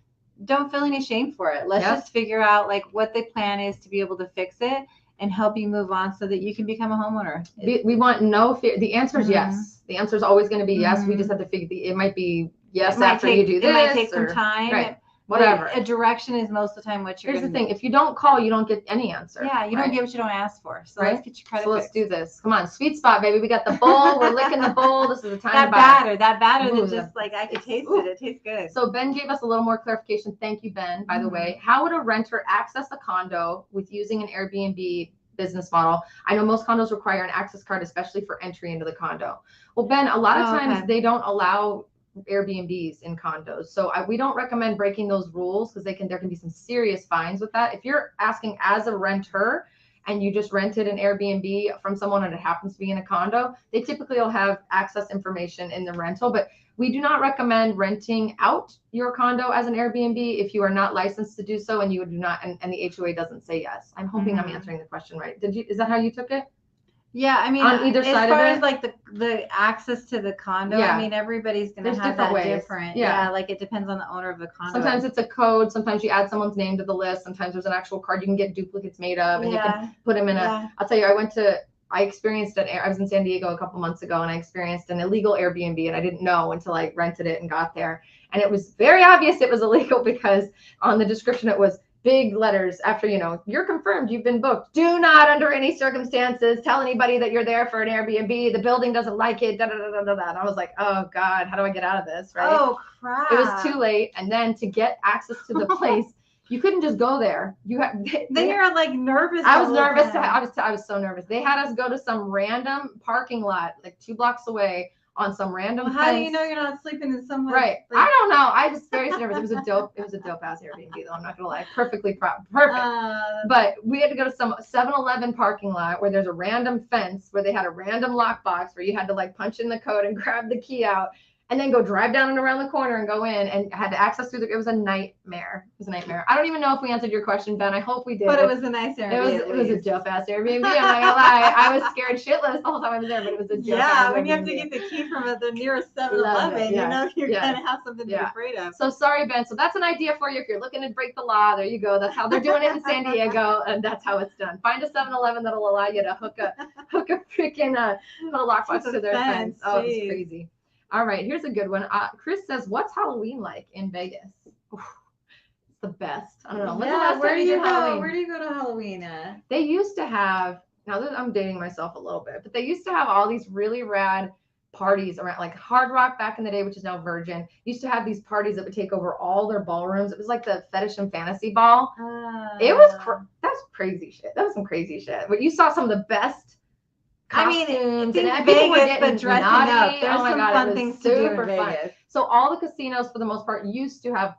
don't feel any shame for it. Let's just figure out like what the plan is to be able to fix it and help you move on so that you can become a homeowner. We want no fear. The answer is yes. The answer is always going to be yes. We just have to figure it might be yes after you do this. It might take some time. Right. Whatever. A direction is most of the time what you're Here's the thing. If you don't call, you don't get any answer. Yeah, you don't get what you don't ask for. So let's get your credit let's do this. Come on, sweet spot, baby. We got the bowl. We're licking the bowl. This is the time to buy. That batter that just like I can taste it. It tastes good. So Ben gave us a little more clarification. Thank you, Ben, by the way. How would a renter access a condo with using an Airbnb business model? I know most condos require an access card, especially for entry into the condo. Well, Ben, a lot of times they don't allow Airbnbs in condos. So we don't recommend breaking those rules because there can be some serious fines with that. If you're asking as a renter and you just rented an Airbnb from someone and it happens to be in a condo, they typically will have access information in the rental, but we do not recommend renting out your condo as an Airbnb if you are not licensed to do so and you do not, and the HOA doesn't say yes. I'm hoping I'm answering the question right. Is that how you took it? Yeah, I mean, on either side of it, as far as like the access to the condo, I mean, everybody's going to have that different. Yeah, like it depends on the owner of the condo. Sometimes it's a code. Sometimes you add someone's name to the list. Sometimes there's an actual card you can get duplicates made of, and you can put them in I'll tell you, I experienced I was in San Diego a couple months ago, and I experienced an illegal Airbnb, and I didn't know until I rented it and got there. And it was very obvious it was illegal because on the description it was big letters after, you're confirmed, you've been booked. Do not under any circumstances tell anybody that you're there for an Airbnb. The building doesn't like it. Da, da, da, da, da, da. And I was like, oh God, how do I get out of this? Right. Oh crap. It was too late. And then to get access to the place, you couldn't just go there. Then you're like nervous. I was nervous. I was so nervous. They had us go to some random parking lot, like 2 blocks away, on some random. Well, how do you know you're not sleeping in someone? Right. I don't know. I was very nervous. It was a dope ass Airbnb though. I'm not gonna lie. Perfect. But we had to go to some 7-Eleven parking lot where there's a random fence where they had a random lockbox where you had to like punch in the code and grab the key out. And then go drive down and around the corner and go in, and had to access through it was a nightmare. It was a nightmare. I don't even know if we answered your question, Ben. I hope we did. But it was a nice Airbnb. It was a dope ass Airbnb. I'm not gonna lie. I was scared shitless the whole time I was there, but it was a dope. Yeah, when you have to get the key from the nearest 7-Eleven, you're gonna have something to be afraid of. So sorry, Ben. So that's an idea for you if you're looking to break the law. There you go. That's how they're doing it in San Diego, and that's how it's done. Find a 7-Eleven that'll allow you to hook a freaking lockbox to their fence. Oh, it's crazy. All right, here's a good one. Chris says, what's Halloween like in Vegas? It's the best. I don't know. Where do you go? Where do you go to Halloween at? They used to have, now that I'm dating myself a little bit, but they used to have all these really rad parties around, like Hard Rock back in the day, which is now Virgin, used to have these parties that would take over all their ballrooms. It was like the Fetish and Fantasy Ball. It was, that was crazy shit. That was some crazy shit. But you saw some of the best costumes. I mean, and Vegas, but dressing up. There's some fun things to do in fun. Vegas. So all the casinos, for the most part, used to have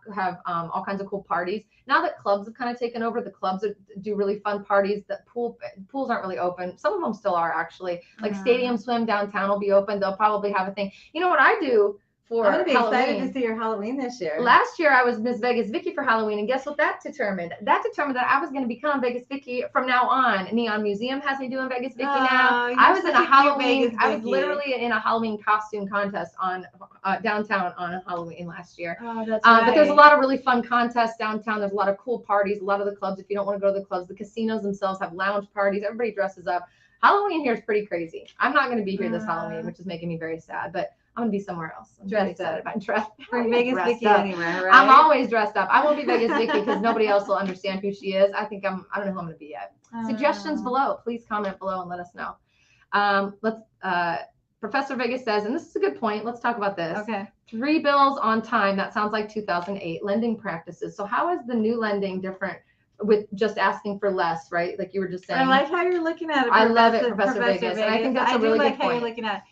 all kinds of cool parties. Now that clubs have kind of taken over, the clubs do really fun parties. The pools aren't really open. Some of them still are, actually. Like Stadium Swim downtown will be open. They'll probably have a thing. You know what I do? I'm going to be excited to see your Halloween this year. Last year, I was Miss Vegas Vicky for Halloween, and guess what that determined? That determined that I was going to become Vegas Vicky from now on. Neon Museum has me doing Vegas Vicky now. I was in a Halloween. I was literally in a Halloween costume contest on downtown on Halloween last year. Oh, that's right. But there's a lot of really fun contests downtown. There's a lot of cool parties. A lot of the clubs, if you don't want to go to the clubs, the casinos themselves have lounge parties. Everybody dresses up. Halloween here is pretty crazy. I'm not going to be here this Halloween, which is making me very sad. But I'm gonna be somewhere else. I'm dressed excited up. about dressed. Bring Vegas Vicky up. anywhere, right? I'm always dressed up. I won't be Vegas Vicky because nobody else will understand who she is. I don't know who I'm gonna be yet. Suggestions below. Please comment below and let us know. Professor Vegas says, and this is a good point. Let's talk about this. Okay. 3 bills on time. That sounds like 2008 lending practices. So how is the new lending different with just asking for less, right? Like you were just saying. I like how you're looking at it. I love it, Professor Vegas. And I think that's a really good point. How you're looking at it.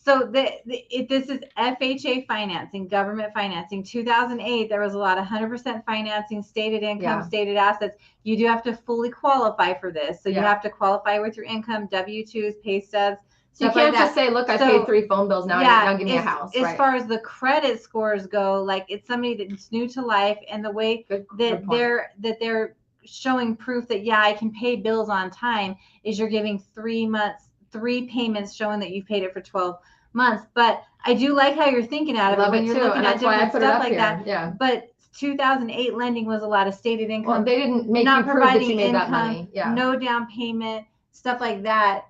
So this is FHA financing, government financing. 2008, there was a lot of 100% financing, stated income, stated assets. You do have to fully qualify for this. So you have to qualify with your income, W-2s, pay stubs. So you can't just say, look, I paid 3 phone bills now. Now give me a house. As far as the credit scores go, like it's somebody that's new to life, and the way that they're showing proof that I can pay bills on time is you're giving 3 payments showing that you've paid it for 12 months. But I do like how you're thinking at it. Love when it you're too. looking And at that's why I different put it stuff up like here. that. Yeah. But 2008 lending was a lot of stated income. Well, they didn't make not you prove that providing you made income, that money. Yeah. No down payment, stuff like that.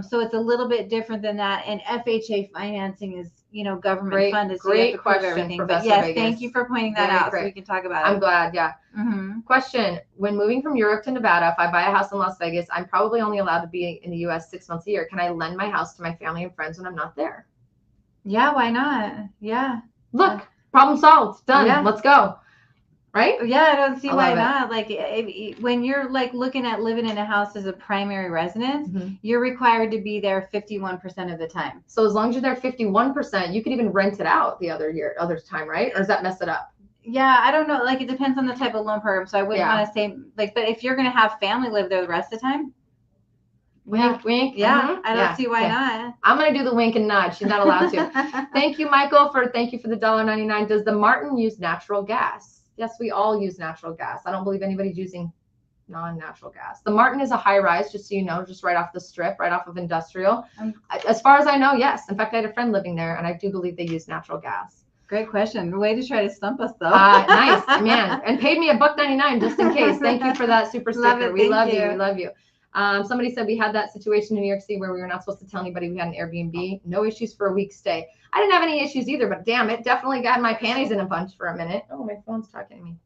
So it's a little bit different than that. And FHA financing is, government funded. So great you have to prove question, everything. Professor But yes, Vegas. thank you for pointing that out so we can talk about it. I'm glad. Yeah. Mm-hmm. Question: when moving from Europe to Nevada, if I buy a house in Las Vegas, I'm probably only allowed to be in the U.S. 6 months a year. Can I lend my house to my family and friends when I'm not there? Yeah, why not? Yeah. Look, problem solved. Done. Yeah. Let's go. Right? Yeah, I don't see why not. Like when you're like looking at living in a house as a primary residence, you're required to be there 51% of the time. So as long as you're there 51%, you could even rent it out the other time, right? Or does that mess it up? Yeah, I don't know. Like it depends on the type of loan program. So I wouldn't want to say but if you're going to have family live there the rest of the time. Wink, wink. Yeah, I don't see why not. I'm going to do the wink and nod. She's not allowed to. Thank you, Michael, thank you for the $1.99. Does the Martin use natural gas? Yes, we all use natural gas. I don't believe anybody's using non-natural gas. The Martin is a high rise, just so you know, just right off the strip, right off of industrial. As far as I know, yes. In fact, I had a friend living there, and I do believe they use natural gas. Great question. Way to try to stump us, though. Nice, man. And paid me $1.99 just in case. Thank you for that super sticker. We love you. We love you. Somebody said we had that situation in New York City where we were not supposed to tell anybody we had an Airbnb. No issues for a week stay. I didn't have any issues either, but damn, it definitely got my panties in a bunch for a minute. Oh, my phone's talking to me.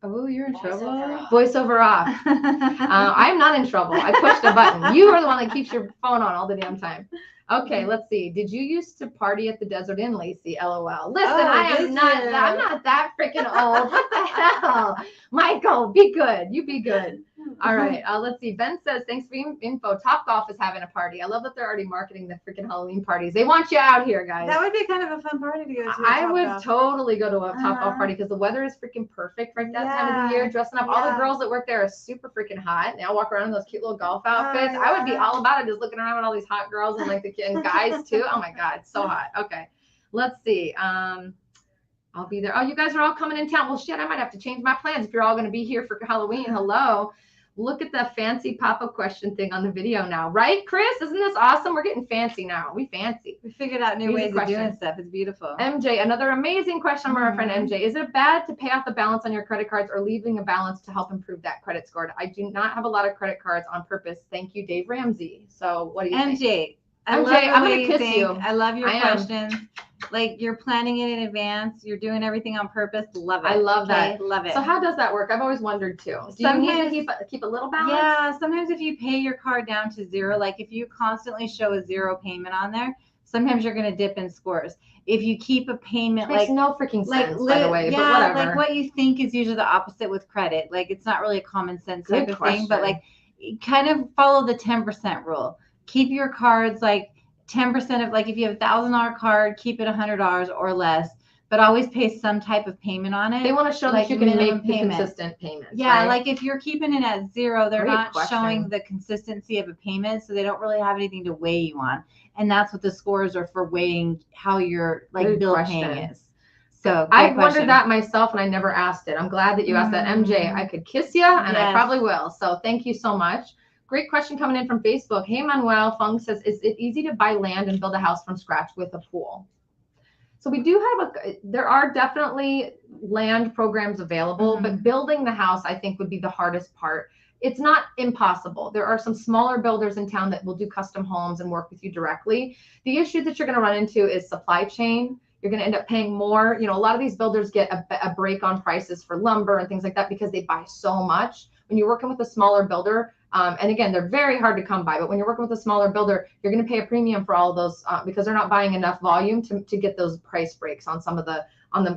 Oh, you're in trouble. Voiceover off. I'm not in trouble. I pushed a button. You are the one that keeps your phone on all the damn time. Okay, let's see. Did you used to party at the Desert Inn, Laci? LOL. Listen, I'm not that freaking old. What the hell? Michael, be good. You be good. All right. Let's see. Ben says, thanks for info. Topgolf is having a party. I love that they're already marketing the freaking Halloween parties. They want you out here, guys. That would be kind of a fun party to go to. I would totally go to a Topgolf party because the weather is freaking perfect right that time of the year. Dressing up. All the girls that work there are super freaking hot. They all walk around in those cute little golf outfits. I would be all about it, just looking around with all these hot girls and like and guys too. Oh my God, it's so hot. Okay. Let's see. I'll be there. Oh, you guys are all coming in town. Well, shit, I might have to change my plans if you're all going to be here for Halloween. Hello. Look at the fancy pop-up question thing on the video now, right, Chris? Isn't this awesome? We're getting fancy now. We fancy. We figured out new ways of doing stuff. It's beautiful. MJ, another amazing question from our friend MJ. Is it bad to pay off the balance on your credit cards or leaving a balance to help improve that credit score? I do not have a lot of credit cards on purpose. Thank you, Dave Ramsey. So what do you think? MJ, I'm going to kiss you. I love your questions. Like you're planning it in advance. You're doing everything on purpose. Love it. I love that. Love it. So how does that work? I've always wondered too. Do you need to keep a little balance? Yeah. Sometimes if you pay your card down to zero, like if you constantly show a zero payment on there, sometimes you're going to dip in scores. If you keep a payment, makes no freaking sense, by the way. Yeah, but whatever. Like what you think is usually the opposite with credit. Like it's not really a common sense type of thing, but like kind of follow the 10% rule. Keep your cards like 10% of, like if you have $1,000 card, keep it $100 or less, but always pay some type of payment on it. They want to show that you can make the consistent payments. Yeah, right? Like if you're keeping it at zero, they're not showing the consistency of a payment, so they don't really have anything to weigh you on. And that's what the scores are for, weighing how your like bill paying is. So I've wondered that myself, and I never asked it. I'm glad that you asked that, MJ. I could kiss you, and I probably will. So thank you so much. Great question coming in from Facebook. Hey, Manuel Fung says, is it easy to buy land and build a house from scratch with a pool? So we do have there are definitely land programs available, but building the house, I think, would be the hardest part. It's not impossible. There are some smaller builders in town that will do custom homes and work with you directly. The issue that you're going to run into is supply chain. You're going to end up paying more. You know, a lot of these builders get a break on prices for lumber and things like that because they buy so much. When you're working with a smaller builder, and again, they're very hard to come by, but when you're working with a smaller builder, you're going to pay a premium for all of those because they're not buying enough volume to get those price breaks on some of the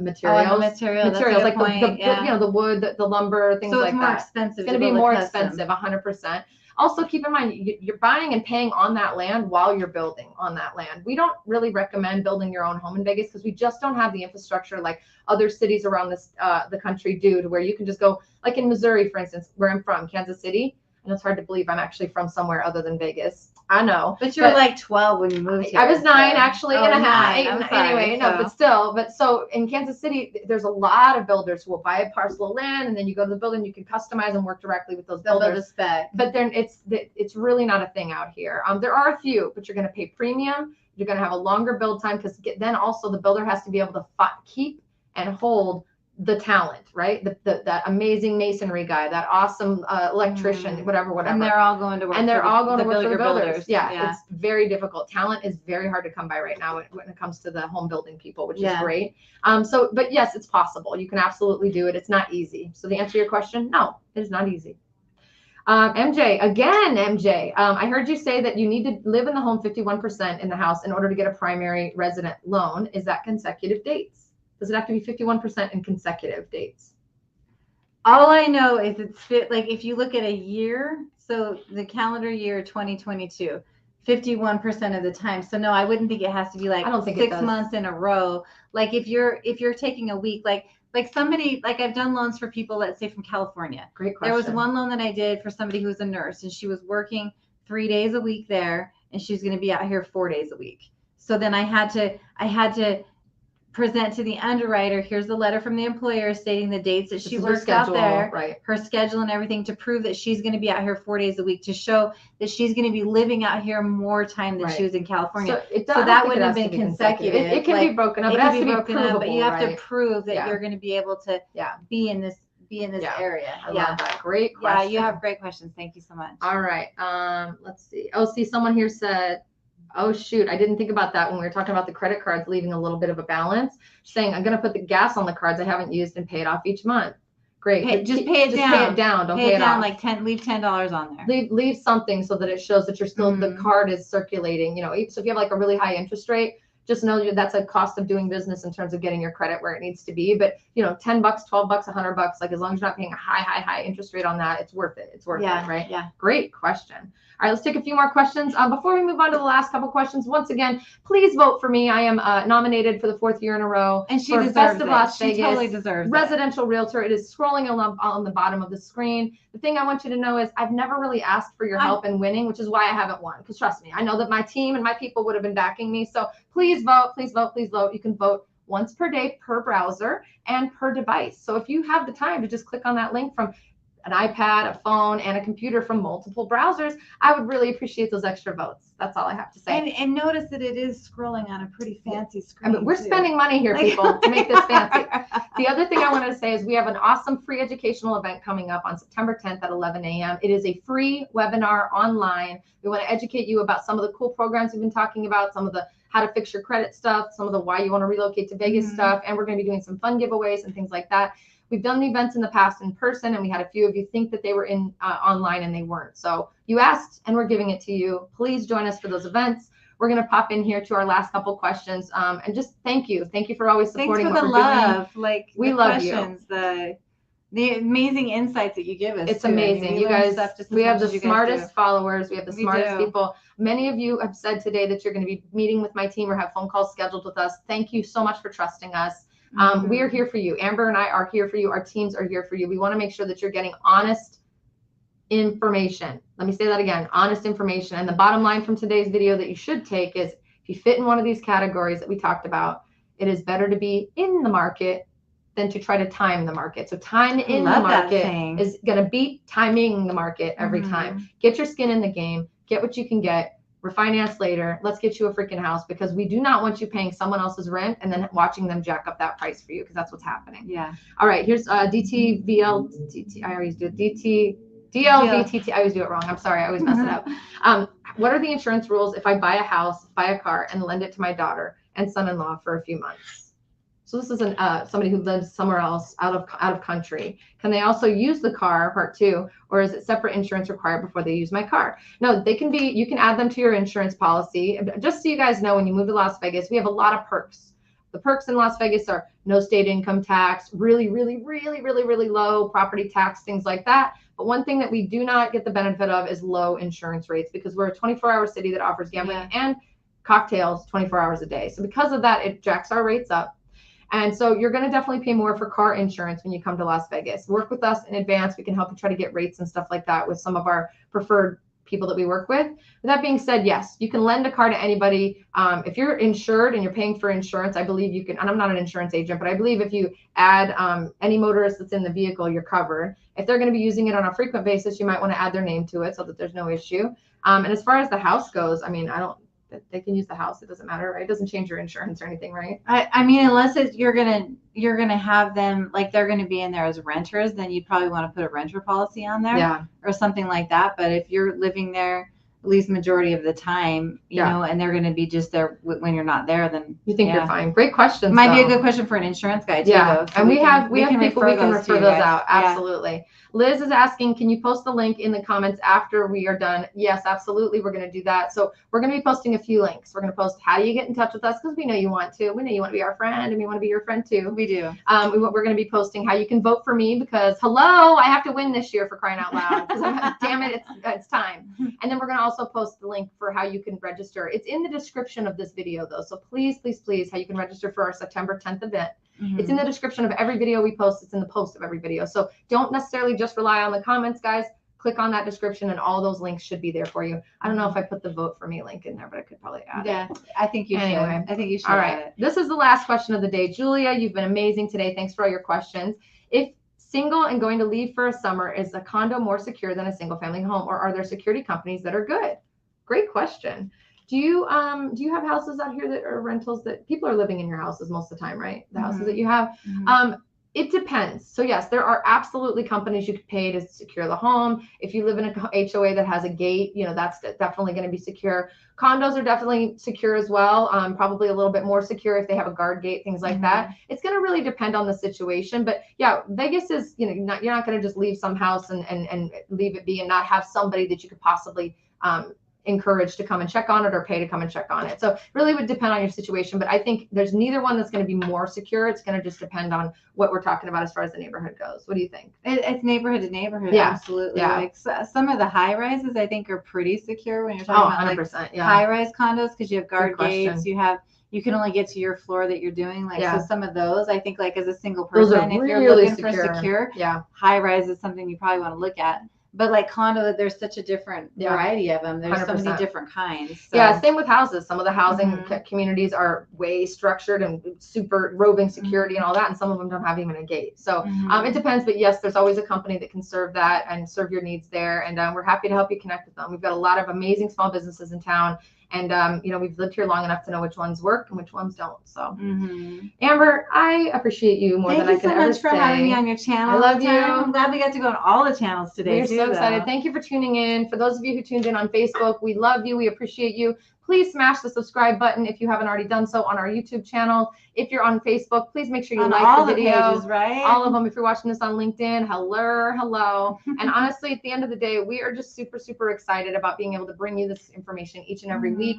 materials. Materials like you know, the wood, the lumber, things like that. So it's more expensive. It's going to be more expensive, 100%. Also, keep in mind, you're buying and paying on that land while you're building on that land. We don't really recommend building your own home in Vegas because we just don't have the infrastructure like other cities around the country do, to where you can just go, like in Missouri, for instance, where I'm from, Kansas City. And it's hard to believe I'm actually from somewhere other than Vegas. I know. But you were like 12 when you moved here. I was 9 actually, and a half. Anyway, but so in Kansas City, there's a lot of builders who will buy a parcel of land, and then you go to the building, you can customize and work directly with those builders. But then it's really not a thing out here. There are a few, but you're going to pay premium. You're going to have a longer build time because then also the builder has to be able to keep and hold the talent, right? That amazing masonry guy, that awesome electrician, whatever. And they're all going to work. And they're all going to work for the builders. Yeah, it's very difficult. Talent is very hard to come by right now when it comes to the home building people, which is great. But yes, it's possible. You can absolutely do it. It's not easy. So the answer to your question, no, it is not easy. MJ, I heard you say that you need to live in the home 51% in the house in order to get a primary resident loan. Is that consecutive dates? Does it have to be 51% in consecutive dates? All I know is like if you look at a year, so the calendar year 2022, 51% of the time. So no, I wouldn't think it has to be like 6 months in a row. Like if you're taking a week, like somebody, like I've done loans for people, let's say from California. Great question. There was one loan that I did for somebody who was a nurse, and she was working 3 days a week there, and she's going to be out here 4 days a week. So then I had to present to the underwriter, here's the letter from the employer stating the dates that she works out there, her schedule and everything, to prove that she's going to be out here 4 days a week, to show that she's going to be living out here more time than she was in California. So that wouldn't have been consecutive. It can be broken up. It has to be broken up, but you have to prove that you're going to be able to be in this area. I love that. Great question. Yeah, you have great questions. Thank you so much. All right. Let's see. Oh, someone here said, oh, shoot, I didn't think about that when we were talking about the credit cards leaving a little bit of a balance. Saying, I'm going to put the gas on the cards I haven't used and pay it off each month. Great. Just pay it down. Pay it down. Don't pay it down off. like leave $10 on there. Leave something so that it shows that you're still, the card is circulating, you know. So if you have like a really high interest rate, just know that's a cost of doing business in terms of getting your credit where it needs to be. But you know, $10, $12, $100, like as long as you're not paying a high interest rate on that, it's worth it. It's worth it, right? Yeah. Great question. All right, let's take a few more questions. Before we move on to the last couple questions, once again, please vote for me. I am nominated for the 4th year in a row. And she for deserves Best of it. Las She Vegas totally deserves Residential Realtor. It is scrolling on the bottom of the screen. The thing I want you to know is I've never really asked for your help in winning, which is why I haven't won. Because trust me, I know that my team and my people would have been backing me. So please vote, please vote, please vote. You can vote once per day per browser and per device. So if you have the time to just click on that link from an iPad, a phone, and a computer from multiple browsers, I would really appreciate those extra votes. That's all I have to say. And notice that it is scrolling on a pretty fancy screen. I mean, we're spending money here, people, to make this fancy. The other thing I wanted to say is we have an awesome free educational event coming up on September 10th at 11 a.m. It is a free webinar online. We want to educate you about some of the cool programs we've been talking about, some of the how to fix your credit stuff, some of the why you want to relocate to Vegas stuff, and we're going to be doing some fun giveaways and things like that. We've done the events in the past in person, and we had a few of you think that they were in online, and they weren't. So you asked, and we're giving it to you. Please join us for those events. We're going to pop in here to our last couple questions, and just thank you. Thank you for always supporting what we're doing. Thanks for the love. Like we love questions, you. The amazing insights that you give us. It's amazing. I mean, you guys, we have the smartest followers. We have the smartest people. Many of you have said today that you're going to be meeting with my team or have phone calls scheduled with us. Thank you so much for trusting us. We are here for you. Amber and I are here for you. Our teams are here for you. We want to make sure that you're getting honest information. Let me say that again, honest information. And the bottom line from today's video that you should take is if you fit in one of these categories that we talked about, it is better to be in the market than to try to time the market. So time in the market is going to beat timing the market every time. Get your skin in the game. Get what you can get. Refinance later. Let's get you a freaking house, because we do not want you paying someone else's rent and then watching them jack up that price for you, because that's what's happening. Yeah. All right. Here's DTVLTT. I always do it. DLVTT. I always do it wrong. I'm sorry. I always mess it up. What are the insurance rules if I buy a house, buy a car, and lend it to my daughter and son-in-law for a few months? So this is somebody who lives somewhere else out of country. Can they also use the car, part 2, or is it separate insurance required before they use my car? No, they can be. You can add them to your insurance policy. Just so you guys know, when you move to Las Vegas, we have a lot of perks. The perks in Las Vegas are no state income tax, really low property tax, things like that. But one thing that we do not get the benefit of is low insurance rates, because we're a 24-hour city that offers gambling and cocktails 24 hours a day. So because of that, it jacks our rates up. And so you're going to definitely pay more for car insurance when you come to Las Vegas. Work with us in advance. We can help you try to get rates and stuff like that with some of our preferred people that we work with. With that being said, yes, you can lend a car to anybody. If you're insured and you're paying for insurance, I believe you can, and I'm not an insurance agent, but I believe if you add any motorist that's in the vehicle, you're covered. If they're going to be using it on a frequent basis, you might want to add their name to it so that there's no issue. And as far as the house goes, I mean, they can use the house. It doesn't matter, right? It doesn't change your insurance or anything, right? I mean, unless you're gonna have them, like they're gonna be in there as renters, then you'd probably want to put a renter policy on there, or something like that. But if you're living there at least majority of the time, you know, and they're gonna be just there when you're not there, then you think you're fine. Great question. Might be a good question for an insurance guy too. Yeah, though. So and we have people we can refer those out. Yeah. Absolutely. Liz is asking, can you post the link in the comments after we are done? Yes, absolutely. We're going to do that. So we're going to be posting a few links. We're going to post how do you get in touch with us, because we know you want to. We know you want to be our friend, and we want to be your friend too. We do. We're going to be posting how you can vote for me, because hello, I have to win this year, for crying out loud. Damn it, it's time. And then we're going to also post the link for how you can register. It's in the description of this video though. So please, how you can register for our September 10th event. It's in the description of every video we post. It's in the post of every video. So don't necessarily just rely on the comments, guys. Click on that description and all those links should be there for you. I don't know if I put the vote for me link in there, but I could probably add it. Yeah, I think you should. I think you should. All right. This is the last question of the day. Julia, you've been amazing today. Thanks for all your questions. If single and going to leave for a summer, is a condo more secure than a single family home, or are there security companies that are good? Great question. Do you have houses out here that are rentals that people are living in your houses most of the time, right? The houses that you have. It depends. So yes, there are absolutely companies you could pay to secure the home. If you live in a HOA that has a gate, that's definitely going to be secure. Condos are definitely secure as well. Probably a little bit more secure if they have a guard gate, things like that. It's going to really depend on the situation. But yeah, Vegas is, you're not going to just leave some house and leave it be and not have somebody that you could possibly encouraged to come and check on it or pay to come and check on it. So really would depend on your situation, but I think there's neither one that's going to be more secure. It's going to just depend on what we're talking about as far as the neighborhood goes. What do you think? It's neighborhood to neighborhood. Yeah. Absolutely. Yeah. Like some of the high rises I think are pretty secure when you're talking about 100%, like yeah. high rise condos, because you have guard gates, you can only get to your floor that you're doing. Like, so some of those, I think, like as a single person, if you're looking for secure, high rise is something you probably want to look at. But like condo, there's such a different variety of them. There's 100%. So many different kinds. So. Yeah, same with houses. Some of the housing communities are way structured and super roving security and all that, and some of them don't have even a gate. So it depends. But yes, there's always a company that can serve that and serve your needs there. And we're happy to help you connect with them. We've got a lot of amazing small businesses in town. And, we've lived here long enough to know which ones work and which ones don't. So, Amber, I appreciate you more than I can ever say. Thank you so much for having me on your channel. I love you. I'm glad we got to go on all the channels today. We're so excited. Thank you for tuning in. For those of you who tuned in on Facebook, we love you. We appreciate you. Please smash the subscribe button if you haven't already done so on our YouTube channel. If you're on Facebook, please make sure you like the video. Pages, right? All of them. If you're watching this on LinkedIn, hello. And honestly, at the end of the day, we are just super, super excited about being able to bring you this information each and every week.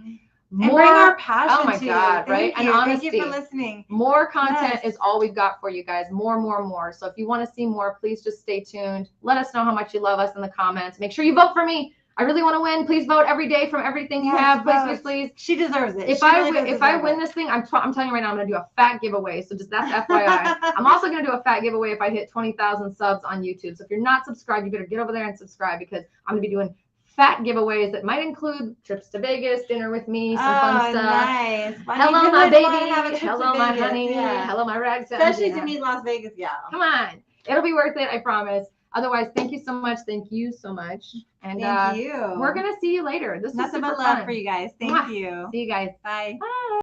And bring our passion. Oh my God, right? And honesty. Thank you for listening. More content is all we've got for you guys. More. So if you want to see more, please just stay tuned. Let us know how much you love us in the comments. Make sure you vote for me. I really want to win. Please vote every day from everything you have. Please. She deserves it. If I win this thing, I'm telling you right now, I'm going to do a fat giveaway. So just that's FYI. I'm also going to do a fat giveaway if I hit 20,000 subs on YouTube. So if you're not subscribed, you better get over there and subscribe, because I'm going to be doing fat giveaways that might include trips to Vegas, dinner with me, some fun stuff. Nice. Hello, my baby. Hello, my honey. Hello, my ragtime. Especially to meet Las Vegas, Come on. It'll be worth it, I promise. Otherwise, thank you so much. Thank you so much. And thank you. We're going to see you later. This is nothing super but love fun. for you guys. Thank you. See you guys. Bye. Bye.